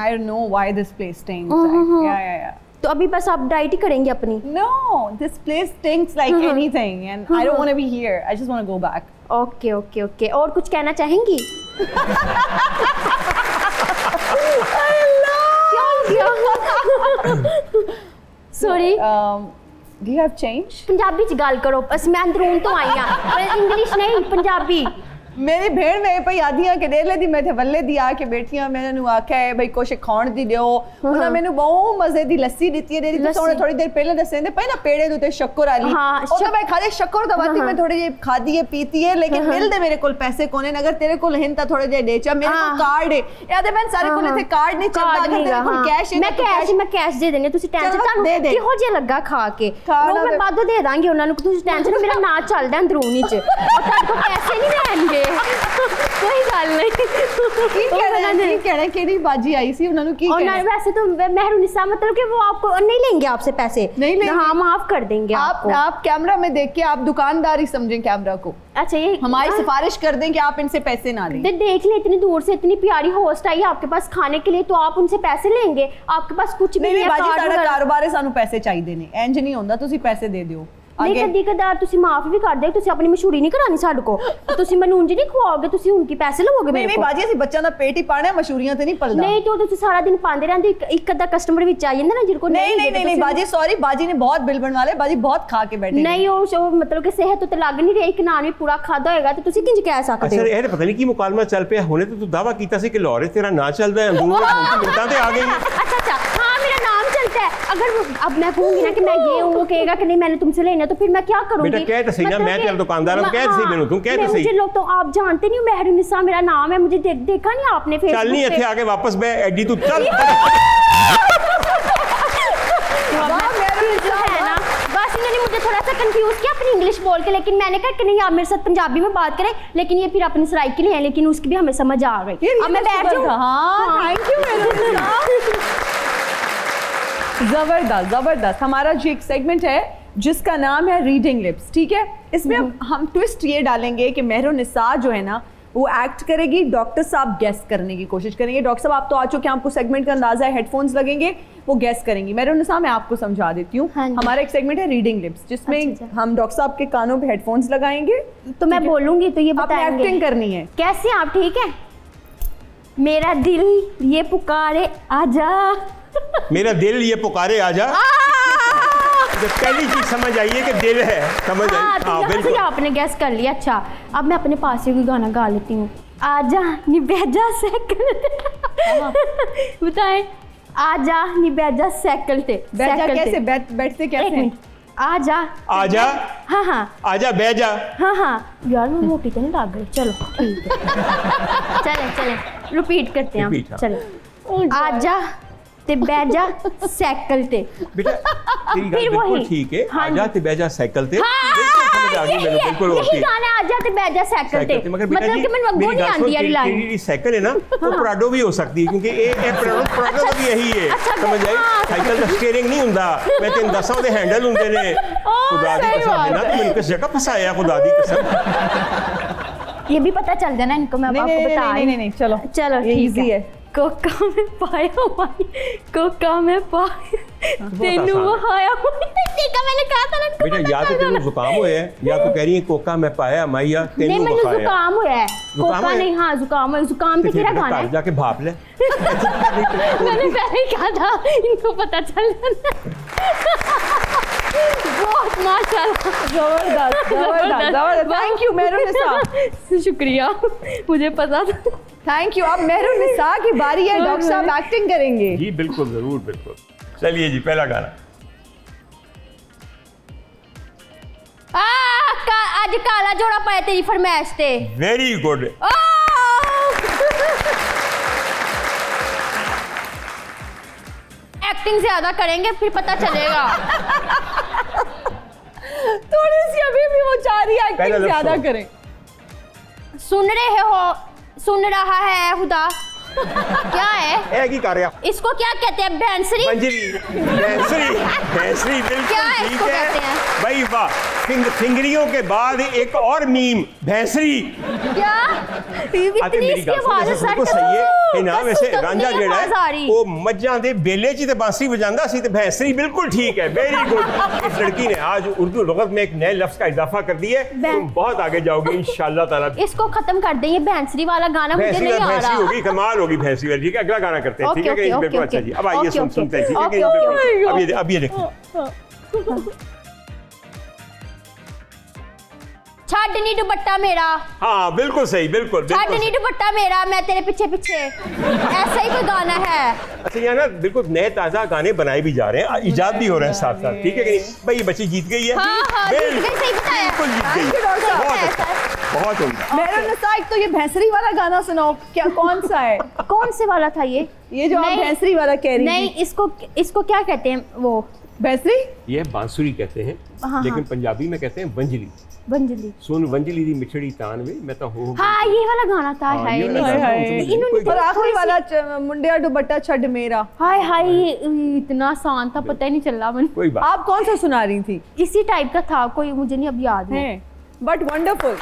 Speaker 1: I don't know why this place stinks. Yeah.
Speaker 4: तो अभी बस आप डाइट ही करेंगे अपनी?
Speaker 1: No, this place stinks like anything, and I don't want to be here. I just want to go back.
Speaker 4: Okay. और कुछ कहना चाहेंगी? Sorry,
Speaker 1: do you have change?
Speaker 4: Punjabi च गल करो, बस मैं अंदरून तो आई हां, इंग्लिश नहीं पंजाबी।
Speaker 1: मेरी भेड़ मेरे पे आदियां के डेले दी मैं थे वल्ले दी आके बैठियां, मैंने नु आख्या है भाई कुछ खाण दी दियो, उन्होंने मैंने बहुत मजे दी लस्सी दी है, डेरी तो थोड़ी देर पहले दसे दे ना पेड़े दूते शक्कर आली, और तो मैं खाले शक्कर दवाती मैं थोड़ी ये खादी है पीती है, लेकिन मिल दे मेरे कोल पैसे कोने, अगर तेरे कोल हैं ता थोड़े दे देचा, मेरे कोल कार्ड है याद है, मैं सारे कोल थे कार्ड नहीं चलता, अगर तेरे कोल कैश है
Speaker 4: मैं कैश दे देंगे, ਤੁਸੀਂ ਟੈਨਸ਼ਨ ਤੁਹਾਨੂੰ ਕਿਹੋ ਜਿਹਾ ਲੱਗਾ ਖਾ ਕੇ, ਉਹ ਮੈਂ ਬਾਅਦ ਦੇ ਦਾਂਗੀ ਉਹਨਾਂ ਨੂੰ, ਤੁਸੀਂ ਟੈਨਸ਼ਨ, ਮੇਰਾ ਨਾਂ ਚੱਲਦਾ ਅੰਦਰੂਨੀ ਚ, ਉਹ ਤੁਹਾਡੇ ਕੋਲ ਪੈਸੇ ਨਹੀਂ ਲੈਣਗੇ। कोई गल नहीं।
Speaker 1: कहना केड़ी बाजी आई सी उन्होंने की कहना?
Speaker 4: वैसे तो मेहरुनिसा मतलब कि वो आपको नहीं लेंगे आपसे पैसे, नहीं लेंगे, हाँ माफ कर देंगे आपको।
Speaker 1: आप कैमरा में देख के आप दुकानदारी समझें कैमरा को।
Speaker 4: अच्छा, ये
Speaker 1: हमारी सिफारिश कर दें कि आप इनसे पैसे ना लें।
Speaker 4: देख ले, इतनी दूर से इतनी प्यारी होस्ट आई आपके पास खाने के लिए, तो आप उनसे पैसे लेंगे? आपके पास कुछ भी नहीं है,
Speaker 1: साडा कारोबार है, सानू पैसे चाहिए ने, इंज नहीं होंदा तुसी पैसे दे दियो।
Speaker 4: नहीं कदी कदार तुसी माफ भी कर दे, तुसी अपनी मशहूरी नहीं करानी साडे को, तुसी मैनू उंज नहीं खवाओगे, तुसी उनकी पैसे लवोगे मेरे को।
Speaker 1: नहीं बाजी ਅਸੀਂ ਬੱਚਿਆਂ ਦਾ ਪੇਟ ਹੀ ਪਾਣਾ, ਮਸ਼ਹੂਰੀਆਂ ਤੇ ਨਹੀਂ ਪਲਦਾ।
Speaker 4: नहीं तो तुसी सारा दिन पांदे रहंदे, एक अद्धा कस्टमर विच आ ਜਾਂਦਾ ना जिनको
Speaker 1: नहीं बाजी सॉरी, बाजी ने बहुत बिल बनवा ले, बाजी बहुत खा के बैठे
Speaker 4: नहीं, वो मतलब कि सेहत तो लग नहीं रही, एक नान भी पूरा खादा होएगा तो तुसी किंज कह सकते हो?
Speaker 2: अच्छा ਇਹ ਪਤਾ ਨਹੀਂ ਕੀ ਮੁਕਾਲਮਾ ਚੱਲ ਪਿਆ, ਹੁਣੇ ਤੇ ਤੂੰ ਦਾਵਾ ਕੀਤਾ ਸੀ ਕਿ ਲਾਹੌਰ ਤੇਰਾ ਨਾਂ ਚੱਲਦਾ ਹੈ, ਅੰਦਰੂਨੀ ਮਿੰਟਾਂ ਤੇ ਆ ਗਈ।
Speaker 4: अच्छा हाँ मेरा नाम चलता है, अगर अब मैं कहूंगी ना कि मैं ये हूँ, वो कहेगा कि नहीं मैंने तुमसे लेना, तो फिर मैं क्या करूंगी?
Speaker 2: बेटा कह तो सही ना,
Speaker 4: मतलब
Speaker 2: मैं
Speaker 4: कि-
Speaker 2: तेरा दुकानदार हूं, कह तो सही मैनू, तुम कह तो सही।
Speaker 4: मुझे लोग तो आप जानते नहीं हो, मेहरुनिसा मेरा नाम है, मुझे देखा नहीं आपने
Speaker 2: चल
Speaker 4: फेसबुक
Speaker 2: नहीं
Speaker 4: पे?
Speaker 2: इत्थे आके वापस मैं एडी तू चल।
Speaker 4: जो है ना, बस इन्होंने मुझे थोड़ा सा कंफ्यूज किया अपनी इंग्लिश बोल के, लेकिन मैंने कहा कि नहीं आप मेरे साथ पंजाबी में बात करें, लेकिन ये फिर अपनी सराइकी है, लेकिन उसकी भी हमें समझ आ गई। अब मैं बैठ जाऊँ?
Speaker 1: हाँ, थैंक यू। जबरदस्त जबरदस्त। हमारा जो एक सेगमेंट है जिसका नाम है रीडिंग लिप्स, ठीक है, इसमें हम ट्विस्ट ये डालेंगे कि मेहरुनिसा जो है ना वो एक्ट करेगी, डॉक्टर साहब गेस करने की कोशिश करेंगे। डॉक्टर साहब आप तो आ चुके हैं, आपको सेगमेंट का अंदाजा है, हेडफोन्स लगेंगे, वो गेस करेंगी। मेहरुनिसा मैं आपको समझा देती हूँ।
Speaker 4: हाँ जी।
Speaker 1: हमारा एक सेगमेंट है रीडिंग लिप्स, जिसमें
Speaker 4: अच्छा, अच्छा।
Speaker 1: हम डॉक्टर साहब के कानों पे हेडफोन्स लगाएंगे,
Speaker 4: तो मैं बोलूंगी तो ये
Speaker 1: आपने
Speaker 4: बताएंगे
Speaker 1: एक्टिंग करनी है।
Speaker 4: कैसे आप, ठीक है? मेरा दिल ये पुकारे आजा।
Speaker 2: मेरा दिल ये पुकारे आजा। तो पहली चीज समझ आई है कि दिल है, समझ आई।
Speaker 4: हाँ, तो
Speaker 2: हाँ
Speaker 4: यहाँ से
Speaker 2: बिल्कुल।
Speaker 4: आपने गैस कर लिया। अच्छा, अब मैं अपने पास से कोई गाना गा लेती हूँ। आजा निबेजा साइकिल बताएं, आजा निबेजा साइकिल ते
Speaker 1: बैठा कैसे, बैठते
Speaker 4: एक
Speaker 1: कैसे?
Speaker 4: मिनट, आजा
Speaker 2: आजा
Speaker 4: हाँ हाँ
Speaker 2: आजा बह जा।
Speaker 4: हाँ हाँ यार मैं मोटी तो नहीं लग गई, चलो ठीक है। चले चले रिपीट करते हैं
Speaker 2: Repeat, हाँ।
Speaker 4: चलो, आजा ते बैजा साइकिल ते।
Speaker 2: बेटा तेरी गल
Speaker 4: फिर
Speaker 2: बिल्कुल
Speaker 4: वही।
Speaker 2: ठीक है।
Speaker 4: हाँ
Speaker 2: आजा
Speaker 4: जी।
Speaker 2: ते बह जा साइकिल ते,
Speaker 4: हाँ,
Speaker 2: बिल्कुल समझ आ गई
Speaker 4: यही
Speaker 2: मैंने,
Speaker 4: है,
Speaker 2: बिल्कुल
Speaker 4: यही
Speaker 2: ओके।
Speaker 4: गाना आजा ते बैजा साइकिल ते,
Speaker 2: मगर बेटा
Speaker 4: मतलब
Speaker 2: जी,
Speaker 4: कि मैं
Speaker 2: मेरी
Speaker 4: नहीं
Speaker 2: बात सुन,
Speaker 4: आंदी यार लाइन।
Speaker 2: तेरी साइकिल है ना, वो प्राडो भी हो सकती है, क्योंकि ये प्राडो का भी यही है,
Speaker 4: अच्छा,
Speaker 2: समझ आई।
Speaker 4: हाँ।
Speaker 2: साइकिल का स्टीयरिंग नहीं हुंदा, मैं तेन दसां ओदे हैंडल हुंदे ने। खुदा दी
Speaker 1: सही
Speaker 2: कसम है ना,
Speaker 1: बात
Speaker 2: तू मैनू किस जगह फसाया, खुदा दी कसम।
Speaker 4: ये भी पता चल जाना इनको, मैं
Speaker 1: नहीं
Speaker 4: आपको
Speaker 1: नहीं
Speaker 4: बता
Speaker 1: नहीं नहीं, चलो
Speaker 4: चलो
Speaker 1: ये
Speaker 4: ठीक
Speaker 1: इजी है।
Speaker 4: कोका में पाया माई, कोका में पाया तेनू
Speaker 2: आसान
Speaker 4: आया देखा, मैंने कहा था ना इनको
Speaker 2: बेटा
Speaker 4: पता
Speaker 2: या तो
Speaker 4: चल
Speaker 2: तेनू
Speaker 4: जाना।
Speaker 2: जुकाम होया है, या तो कह रही है कोका मैं पाया माइया
Speaker 4: नहीं
Speaker 2: तेनू
Speaker 4: मैंने
Speaker 2: बखाया।
Speaker 4: जुकाम हुआ है,
Speaker 2: जुकाम
Speaker 4: कोका
Speaker 2: है?
Speaker 4: नहीं, हाँ जुकाम है, जुकाम
Speaker 2: तो
Speaker 4: पे
Speaker 2: फिर
Speaker 4: तेरा
Speaker 2: बेटा
Speaker 4: गाना
Speaker 2: घर
Speaker 4: है।
Speaker 2: जाके भाप ले।
Speaker 4: मैंने पहले ही कहा था इनको पता चल जाना। बहुत माशाल्लाह,
Speaker 1: जबरदस्त जबरदस्त जबरदस्त। थैंक यू मेहरुनिसा,
Speaker 4: शुक्रिया, मुझे पता था।
Speaker 1: Thank you. अब मेहरुनिसा की बारी है, डॉक्टर साहब एक्टिंग करेंगे।
Speaker 2: जी बिल्कुल, जरूर बिल्कुल। चलिए जी, पहला गाना।
Speaker 4: आज काला जोड़ा पाया तेरी फरमाइश ते।
Speaker 2: Very good.
Speaker 4: एक्टिंग ज्यादा करेंगे फिर पता चलेगा।
Speaker 1: थोड़ी सी अभी भी वो चाह रही है
Speaker 2: पहला
Speaker 1: एक्टिंग
Speaker 2: लफ्ज़
Speaker 1: ज्यादा
Speaker 2: सुनो।
Speaker 1: करें।
Speaker 4: सुन रहे हो, सुन रहा है खुदा। क्या है
Speaker 2: ए की कर रहा?
Speaker 4: इसको, क्या कहते हैं? बैंसरी।
Speaker 2: मंजरी, भैंसरी, भैंसरी बिल्कुल
Speaker 4: क्या है
Speaker 2: ठीक
Speaker 4: इसको
Speaker 2: है
Speaker 4: कहते हैं?
Speaker 2: भाई वाह। फिंगरियों के बाद एक और मीम, भैंसरी।
Speaker 4: क्या
Speaker 2: आते
Speaker 4: इतनी
Speaker 2: मेरी
Speaker 4: इसकी
Speaker 2: गल सुन,
Speaker 4: आवाज
Speaker 2: वैसे बिल्कुल सही है कि ना। वैसे रांझा जेड़ा है वो मज्जां दे बेले च ते बांसुरी बजांदा सी, ते भैंसरी बिल्कुल ठीक है। Very good. इस लड़की ने आज उर्दू लुगत में एक नए लफ्ज का इजाफा कर दिया है। तुम बहुत आगे जाओगे इंशाल्लाह ताला।
Speaker 4: इसको खत्म कर दें, ये बैंसरी वाला गाना मुझे
Speaker 2: भैंसरी
Speaker 4: नहीं आ
Speaker 2: भैंसरी
Speaker 4: रहा।
Speaker 2: होगी, कमाल होगी भैंसरी वाली। ठीक है, अगला गाना करते हैं। ठीक है,
Speaker 4: ओके,
Speaker 2: कि
Speaker 4: ओके,
Speaker 2: बिल्कुल
Speaker 4: ओके,
Speaker 2: अच्छा जी। अब आइए
Speaker 4: ओके,
Speaker 2: सुनते हैं। ठीक है,
Speaker 4: ओके,
Speaker 2: कि
Speaker 4: ओके,
Speaker 2: बिल्कुल। अब ये देखो।
Speaker 4: छड़ नी दुपट्टा मेरा,
Speaker 2: हाँ बिल्कुल सही, बिल्कुल
Speaker 4: छड़
Speaker 2: बिल्कुल
Speaker 4: नी
Speaker 2: सही।
Speaker 4: दुपट्टा मेरा, मैं तेरे पीछे पीछे, ऐसा ही कोई गाना है।
Speaker 2: अच्छा यहाँ ना बिल्कुल नए ताज़ा गाने बनाए भी जा रहे हैं, इजाद भी हो रहे हैं साथ साथ। ठीक है कि नहीं भाई? ये बच्ची जीत गई है।
Speaker 4: हाँ, हाँ, जीत गई, सही बताया।
Speaker 2: बिल्कुल जीत
Speaker 1: Thank you,
Speaker 2: गई।
Speaker 1: डॉक्टर साहब।
Speaker 2: बहुत अच्छा, बहुत उम्दा।
Speaker 1: मेहरुनिसा, एक तो ये भैंसरी वाला गाना सुनाओ, क्या कौन सा है?
Speaker 4: कौन से वाला था ये?
Speaker 1: ये जो आप
Speaker 4: नहीं,
Speaker 1: भैंसरी वाला कह रही
Speaker 4: नहीं,
Speaker 1: थी।
Speaker 4: इसको क्या कहते हैं वो?
Speaker 1: भैंसरी
Speaker 2: ये बांसुरी कहते हैं,
Speaker 4: हाँ,
Speaker 2: लेकिन
Speaker 4: हाँ।
Speaker 2: पंजाबी में कहते हैं वंजली।
Speaker 4: बंजली।
Speaker 2: सुन वंजली दी मिठड़ी तान वे, मैं तो हो।
Speaker 4: हाँ, ये वाला गाना था।
Speaker 2: हाँ,
Speaker 4: हाय
Speaker 2: ये वाला
Speaker 4: नहीं,
Speaker 2: गाना
Speaker 1: हाय,
Speaker 2: समझ ली,
Speaker 4: इन्होंने
Speaker 2: कोई
Speaker 1: और
Speaker 2: बात
Speaker 1: आखिरी वाला मुंडिया दुपट्टा छड़ मेरा।
Speaker 4: हाय हाय, इतना आसान था, पता ही नहीं चला मन।
Speaker 2: कोई बात।
Speaker 1: आप कौन सा सुना रही थी?
Speaker 4: इसी टाइप का था कोई, मुझे नहीं अब याद है।
Speaker 1: हैं, बट वंडरफुल।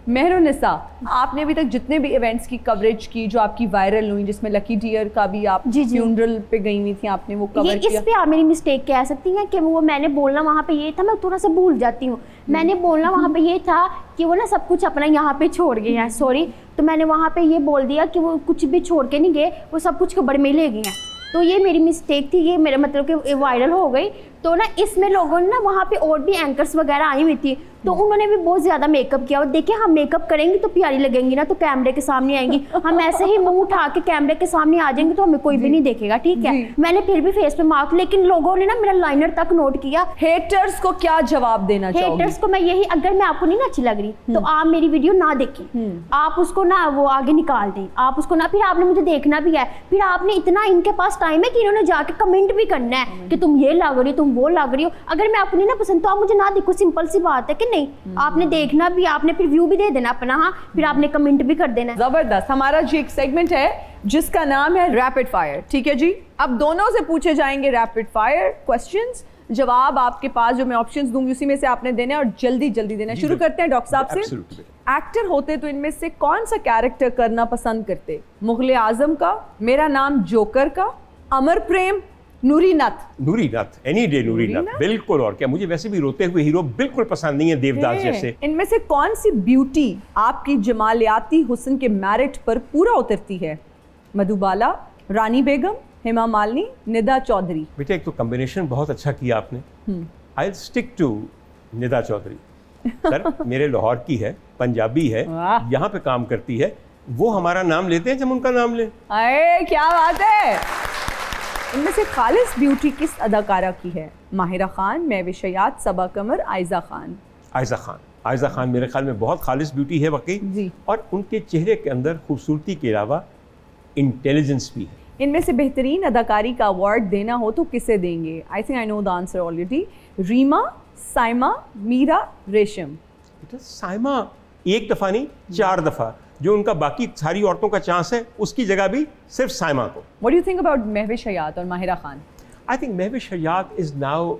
Speaker 1: मेहरुनिसा, आपने अभी तक जितने भी इवेंट्स की कवरेज की जो आपकी वायरल हुई, जिसमें लकी डियर का भी आप
Speaker 4: जी, जी।
Speaker 1: फ्यूनरल पे गई हुई थी, आपने वो
Speaker 4: ये
Speaker 1: कवर
Speaker 4: इस
Speaker 1: किया।
Speaker 4: पे आप मेरी मिस्टेक कह सकती हैं कि वो मैंने बोलना वहाँ पे ये था, मैं थोड़ा सा भूल जाती हूँ। मैंने बोलना वहाँ पे ये था कि वो ना सब कुछ अपना यहाँ पे छोड़ गए हैं, सॉरी। तो मैंने वहाँ पे ये बोल दिया कि वो कुछ भी छोड़ के नहीं गए, वो सब कुछ कब्र में ले गए हैं। तो ये मेरी मिस्टेक थी, ये मेरा मतलब कि वायरल हो गई। तो ना इसमें लोगों ने ना वहाँ पे और भी एंकर्स वगैरह आई हुई थी, तो उन्होंने भी बहुत ज़्यादा मेकअप किया। और देखिए हम मेकअप करेंगे तो प्यारी लगेंगी ना, तो कैमरे के सामने आएंगी। हम ऐसे ही मुंह उठा के कैमरे के सामने आ जाएंगे तो हमें कोई भी नहीं देखेगा, ठीक है। मैंने फिर भी फेस पे मार्क, लेकिन लोगों ने ना मेरा लाइनर तक नोट किया।
Speaker 1: हेटर्स को क्या जवाब देना चाहोगे?
Speaker 4: हेटर्स को मैं यही, अगर मैं आपको नहीं ना अच्छी लग रही तो आप मेरी वीडियो ना देखें, आप उसको ना वो आगे निकाल दें, आप उसको ना, फिर आपने मुझे देखना भी है, फिर आपने इतना इनके पास टाइम है कि इन्होंने जाके कमेंट भी करना है कि तुम ये लग रही हो, तुम वो लग रही हो। अगर मैं आपको नहीं ना पसंद तो आप मुझे ना देखो, सिंपल सी बात है कि नहीं। आपने देखना भी, आपने फिर व्यू भी दे देना अपना, हाँ, फिर आपने कमेंट भी कर देना।
Speaker 1: जबरदस्त। हमारा जी एक सेगमेंट है जिसका नाम है रैपिड फायर, ठीक है जी। अब दोनों से पूछे जाएंगे रैपिड फायर क्वेश्चंस, जवाब आपके पास जो मैं ऑप्शंस दूंगी उसी में से आपने देना है और जल्दी जल्दी देना है। शुरू करते हैं डॉक्टर साहब से। एक्टर होते तो इनमें से कौन सा कैरेक्टर करना पसंद करते? मुगले आजम का, मेरा नाम जोकर का, अमर प्रेम, नूरी नथ?
Speaker 2: नूरी नथ, एनी डे नूरी नथ, बिल्कुल। और क्या, मुझे वैसे भी रोते हुए हीरो बिल्कुल पसंद नहीं है, देवदास जैसे।
Speaker 1: इनमें से कौन सी ब्यूटी आपकी जमालियाती हुस्न के मेरिट पर पूरा उतरती है? मधुबाला, रानी बेगम, हेमा मालिनी, निदा चौधरी?
Speaker 2: बेटा एक तो कॉम्बिनेशन बहुत अच्छा किया आपने। I stick to Nida Chaudhary. Sir मेरे लाहौर की है, पंजाबी है,
Speaker 1: वाह।
Speaker 2: यहाँ पे काम करती है, वो हमारा नाम लेते हैं जब उनका नाम लें।
Speaker 1: अरे क्या बात है। इनमें से खालिस ब्यूटी किस अदाकारा की है? माहिरा खान, महविश हयात, सबा कमर, आयजा खान?
Speaker 2: आयजा खान। आयजा खान मेरे ख्याल में बहुत खालिस ब्यूटी है वाकई
Speaker 1: जी।
Speaker 2: और उनके चेहरे के अंदर खूबसूरती के अलावा इंटेलिजेंस भी है।
Speaker 1: इनमें से बेहतरीन अदाकारी का अवार्ड देना हो तो किसे देंगे? I think I know the answer already. Reema, Saima, Meera, Resham?
Speaker 2: बेटा साइमा एक दफ़ा नहीं 4 दफ़ा, जो उनका बाकी सारी औरतों का चांस है उसकी जगह भी सिर्फ साइमा को।
Speaker 1: What do you think about Mahwish Hayat और Mahira Khan?
Speaker 2: I think Mahwish Hayat is now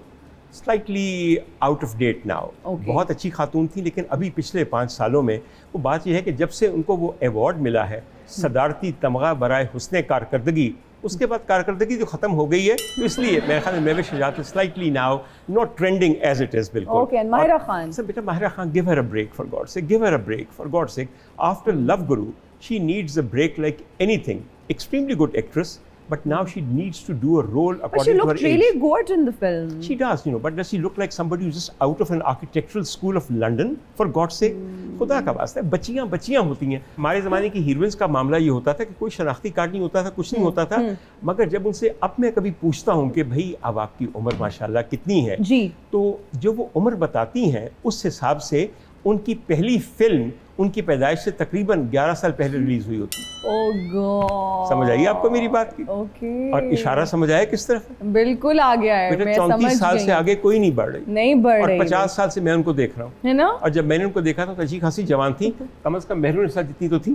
Speaker 2: slightly out of date now.
Speaker 1: Okay.
Speaker 2: बहुत अच्छी खातून थी, लेकिन अभी पिछले 5 सालों में वो बात यह है कि जब से उनको वो अवार्ड मिला है सदारती तमगा बराए हुस्ने कारकर्दगी, उसके बाद कारकर्दगी जो ख़त्म हो गई है, तो इसलिए मेरे ख्याल में Mahwish Hayat slightly now not trending as it is. बिल्कुल।
Speaker 1: Okay, and Mahira Khan?
Speaker 2: Sir बेटा Mahira Khan, give her a break for God sake, give her a break for God sake. After Love Guru she needs a break like anything. Extremely good actress, but now she needs to do a role
Speaker 1: But she
Speaker 2: according to her
Speaker 1: looked really
Speaker 2: age.
Speaker 1: good in the film.
Speaker 2: She does, you know, but does she look like somebody who's just out of an architectural school of London? For God's sake, खुदा का वास्ता है, बच्चियाँ बच्चियाँ होती हैं। हमारे ज़माने की हीरोइंस का मामला ये होता था कि कोई शनाख्ती कार्ड नहीं होता था, कुछ नहीं होता था। मगर जब उनसे अब मैं कभी पूछता हूँ कि भाई अब आपकी उम्र माशाल्लाह कितनी है,
Speaker 1: जी,
Speaker 2: तो जो वो उम्र बताती हैं उस हिसाब से उनकी पहली फिल्म उनकी पैदाइश से तकरीबन 11 साल पहले रिलीज हुई होती।
Speaker 1: ओह गॉड,
Speaker 2: समझ आई आपको मेरी बात की?
Speaker 1: ओके।
Speaker 2: और इशारा समझ आया किस तरफ?
Speaker 1: बिल्कुल आ गया है,
Speaker 2: बेटा
Speaker 1: मैं
Speaker 2: 34
Speaker 1: समझ
Speaker 2: साल
Speaker 1: गई।
Speaker 2: से आगे कोई नहीं बढ़ रही,
Speaker 1: नहीं बढ़
Speaker 2: और
Speaker 1: रही
Speaker 2: 50 साल से मैं उनको देख रहा हूँ,
Speaker 1: है ना?
Speaker 2: और जब मैंने उनको देखा था तो अच्छी खासी जवान थी, कम से कम मेहरुनिसा जितनी तो थी।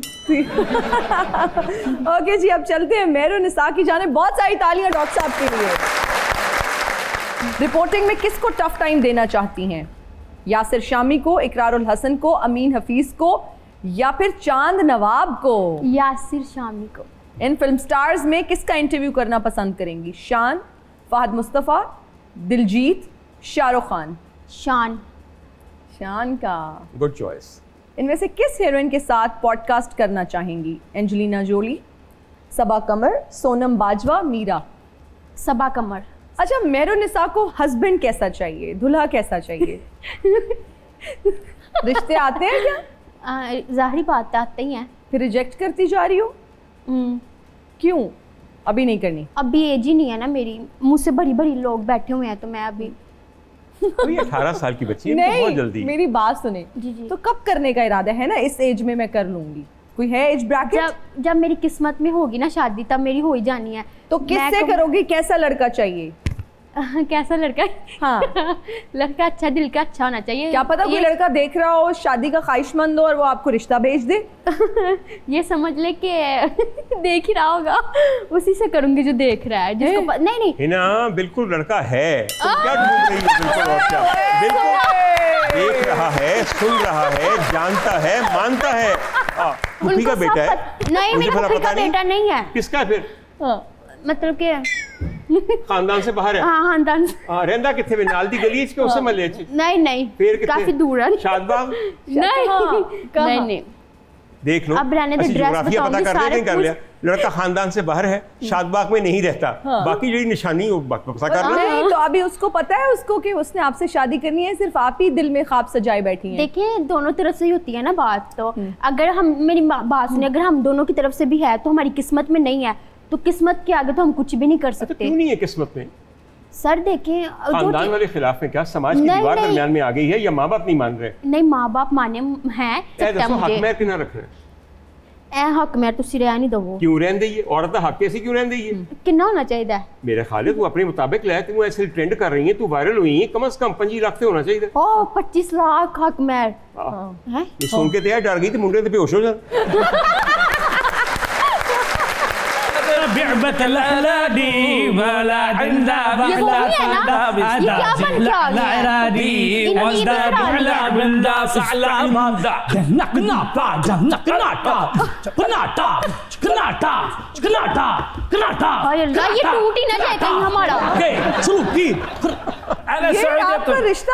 Speaker 1: ओके जी, अब चलते हैं मेहरुनिसा की जाने। बहुत सारी तालियां डॉक्टर साहब के लिए। रिपोर्टिंग में किसको टफ टाइम देना चाहती हैं? यासिर शामी को, इकरारुल हसन को, अमीन हफीज को, या फिर चांद नवाब को?
Speaker 4: यासिर शामी को।
Speaker 1: इन फिल्म स्टार्स में किसका इंटरव्यू करना पसंद करेंगी? शान, फहद मुस्तफ़ा, दिलजीत, शाहरुख खान?
Speaker 4: शान।
Speaker 1: शान का।
Speaker 2: Good choice.
Speaker 1: इनमें से किस हीरोइन के साथ पॉडकास्ट करना चाहेंगी? एंजेलिना जोली, सबा कमर, सोनम बाजवा, मीरा?
Speaker 4: सबा कमर।
Speaker 1: अच्छा, मेहरुनिसा को हस्बैंड कैसा चाहिए, दूल्हा कैसा चाहिए? रिश्ते आते हैं क्या?
Speaker 4: जाहिर बात आते ही हैं।
Speaker 1: फिर रिजेक्ट करती जा रही हो, क्यों? अभी नहीं करनी?
Speaker 4: अभी एज ही नहीं है ना मेरी, मुझसे बड़ी बड़ी लोग बैठे हुए हैं, तो मैं अभी
Speaker 2: अभी 18 साल की बच्ची है, तो बहुत जल्दी।
Speaker 1: मेरी बात सुने।
Speaker 4: जी जी।
Speaker 1: तो कब करने का इरादा है? ना इस एज में मैं कर लूंगी, कोई है एज ब्रैकेट?
Speaker 4: जब मेरी किस्मत में होगी ना शादी, तब मेरी हो ही जानी है।
Speaker 1: तो किससे करोगी? कैसा लड़का चाहिए?
Speaker 4: कैसा लड़का?
Speaker 1: हाँ।
Speaker 4: लड़का अच्छा, दिल का अच्छा होना चाहिए।
Speaker 1: क्या पता कोई लड़का देख रहा हो, शादी का ख्वाहिशमंद हो, और वो आपको रिश्ता भेज दे।
Speaker 4: ये समझ ले कि देख ही रहा होगा, उसी से करूंगी जो देख रहा है, जिसको नहीं नहीं
Speaker 2: हिना बिल्कुल लड़का है, तुम क्या ढूंढ रही हो? बिल्कुल, और क्या, बिल्कुल देख रहा है, सुन रहा है, जानता है, मानता है। फूफी का बेटा है?
Speaker 4: नहीं,
Speaker 2: मुझे
Speaker 4: मेरा
Speaker 2: भला
Speaker 4: फूफी
Speaker 2: पता
Speaker 4: का बेटा नहीं है।
Speaker 2: किसका है फिर?
Speaker 4: मतलब कि
Speaker 2: खानदान से बाहर है?
Speaker 4: हाँ, खानदान।
Speaker 2: रहंदा किथे में? नाल दी गली इसके उसे मले च?
Speaker 4: नहीं
Speaker 2: फिर किथे?
Speaker 4: काफी दूर है।
Speaker 2: शादबाग?
Speaker 4: नहीं।
Speaker 1: कहाँ?
Speaker 2: देख लो,
Speaker 4: अब रहने दे,
Speaker 2: अच्छी
Speaker 4: ड्रेस
Speaker 2: ज्योग्राफिया पता
Speaker 4: बताऊंगी,
Speaker 2: कर लिया,
Speaker 4: सारे
Speaker 2: नहीं कर लिया, लड़का खानदान से बाहर है, शादबाग में नहीं रहता, बाकी जो निशानी वो पता कर लो।
Speaker 1: नहीं तो अभी उसको पता है उसको कि उसने आपसे शादी करनी है, सिर्फ आप ही दिल में ख्वाब सजाए बैठी हैं।
Speaker 4: देखिए दोनों तरफ से ही होती है ना बात, तो अगर हम मेरी बात सुनिए, अगर हम दोनों की तरफ से भी है तो हमारी किस्मत में नहीं है, तो किस्मत के आगे तो हम कुछ भी नहीं कर सकते।
Speaker 2: क्यों नहीं है किस्मत में?
Speaker 4: सर देखें
Speaker 2: खानदान वाले खिलाफ में क्या समाज की दीवार दरमियान में आ गई है या माँ बाप नहीं मान रहे?
Speaker 4: नहीं, माँ बाप माने हैं।
Speaker 2: हक में किना रख रहे
Speaker 4: हक में तुसी रह नहीं दवो,
Speaker 2: क्यों रहन दी है? औरत का हक कैसी क्यों रहन दी है?
Speaker 4: कितना होना चाहिए?
Speaker 2: मेरे ख्याल है तू अपने मुताबिक ले, तू ऐसे ट्रेंड कर रही है, तू वायरल हुई है, कम से कम 25 लाख से होना चाहिए।
Speaker 4: ओ 25 लाख हक में है?
Speaker 2: ये सुन के तो डर गई थी, मुंडे पे बेहोश हो जा।
Speaker 3: बिअबत लालादी वाला इंदा बला
Speaker 4: ये क्या बन क्या
Speaker 3: लारादी वज़दा बिला बिंदा सलामा नकना पा नकनाटा कनाटा कनाटा कनाटा कनाटा।
Speaker 4: हाय अल्लाह, ये टूट ही ना जाए कहीं हमारा।
Speaker 3: ओके शुरू की।
Speaker 1: ये आपका रिश्ता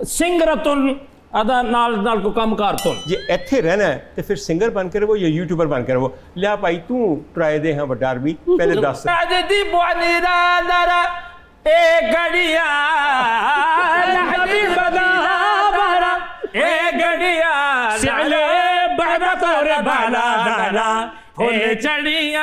Speaker 3: सिंगरतुन अदा नाल नाल को काम कारतुन।
Speaker 2: ये इत्थे रहना है तो फिर सिंगर बन कर वो या यूट्यूबर बन कर वो लिया भाई तू ट्राई दे। हाँ बटार भी पहले 10
Speaker 3: दी बुआनी दारा ए गड़िया लहदी बदारा ए गड़िया चले बड़ा तोरे बाला दारा ए चढ़िया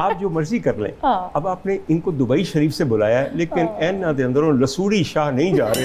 Speaker 2: आप जो मर्जी कर लें। अब आपने इनको दुबई शरीफ से बुलाया है, लेकिन एना दे अंदरों लसूड़ी शाह नहीं जा रहे।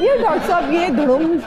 Speaker 1: ये डॉक्टर साहब ये धुड़ुम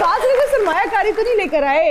Speaker 1: बात है कि सरमायाकारी तो नहीं लेकर आए।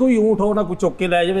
Speaker 3: कोई ऊँट होना कुछ चौके ले जावे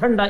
Speaker 3: ठंडा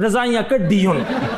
Speaker 3: रज़ाइयाँ कड्डियों।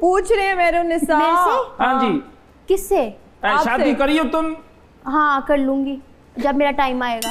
Speaker 1: पूछ रहे हैं मेरे निसा।
Speaker 3: हाँ जी।
Speaker 4: किससे?
Speaker 3: शादी करियो तुम?
Speaker 4: हाँ कर लूंगी जब मेरा टाइम आएगा।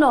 Speaker 4: नो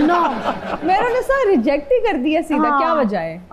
Speaker 4: नो
Speaker 1: मेरे निसा रिजेक्ट ही कर दिया सीधा। क्या वजह है?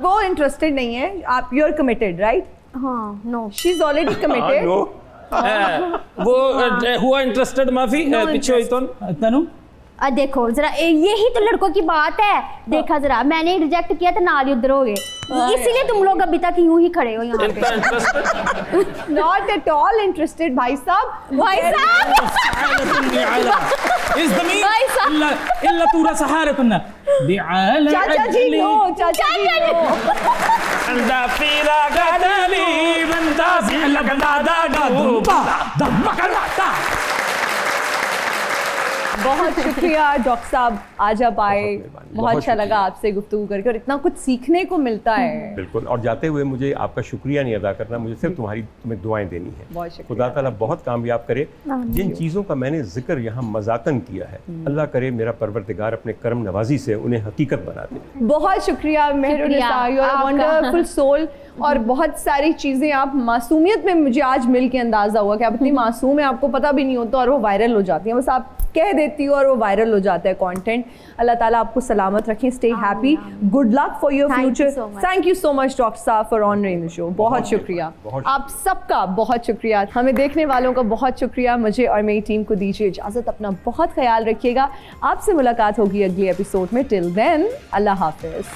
Speaker 1: वो इंटरेस्टेड नहीं है। आप यू आर कमिटेड राइट?
Speaker 4: हाँ no
Speaker 1: she is already committed.
Speaker 3: वो हुआ इंटरेस्टेड माफी पीछे हुई तुम
Speaker 5: इतना
Speaker 4: देखो जरा यही तो लड़कों की बात है। देखा जरा मैंने रिजेक्ट किया तो नाल उधर हो गए, इसीलिए तुम लोग अभी तक यूं ही खड़े हो यहाँ पे।
Speaker 1: नॉट एट ऑल इंटरेस्टेड भाई साहब। भाई साहब
Speaker 5: इस जमीन इल्ला तूरा सहारे तुमने
Speaker 1: चाचा जी नो चाचा जी नो
Speaker 3: अंदा पीरा गादली बंदा से लगना दादा दूबा दमकनाता।
Speaker 1: बहुत शुक्रिया डॉक्टर साहब, आज आप आए, बहुत अच्छा लगा आपसे गुफ्तगू करके और इतना कुछ सीखने को मिलता है।
Speaker 2: बिल्कुल। और जाते हुए मुझे आपका शुक्रिया नहीं अदा करना, मुझे सिर्फ तुम्हें दुआएं देनी है।
Speaker 1: बहुत शुक्रिया।
Speaker 2: खुदा ताला बहुत कामयाब करे। जिन चीज़ों का मैंने जिक्र यहाँ मजाकन किया है, अल्लाह करे मेरा परवरदिगार अपने करम नवाजी से उन्हें हकीकत बना दे।
Speaker 1: बहुत शुक्रिया Mehrunisa, you are wonderful soul. और बहुत सारी चीज़ें आप मासूमियत में मुझे आज मिल के अंदाज़ा हुआ कि आप इतनी मासूम है, आपको पता भी नहीं होता और वो वायरल हो जाती है। बस आप कह देती हो और वो वायरल हो जाता है कंटेंट। अल्लाह ताला आपको सलामत रखें, stay happy, good luck for your future. Thank you so much doctor साहब फॉर ऑनरिंग द शो। बहुत शुक्रिया आप सबका, बहुत शुक्रिया हमें देखने वालों का, बहुत शुक्रिया। मुझे और मेरी टीम को दीजिए इजाज़त, अपना बहुत ख्याल रखिएगा। आपसे मुलाकात होगी अगले एपिसोड में। टिल देन अल्लाह हाफिज़।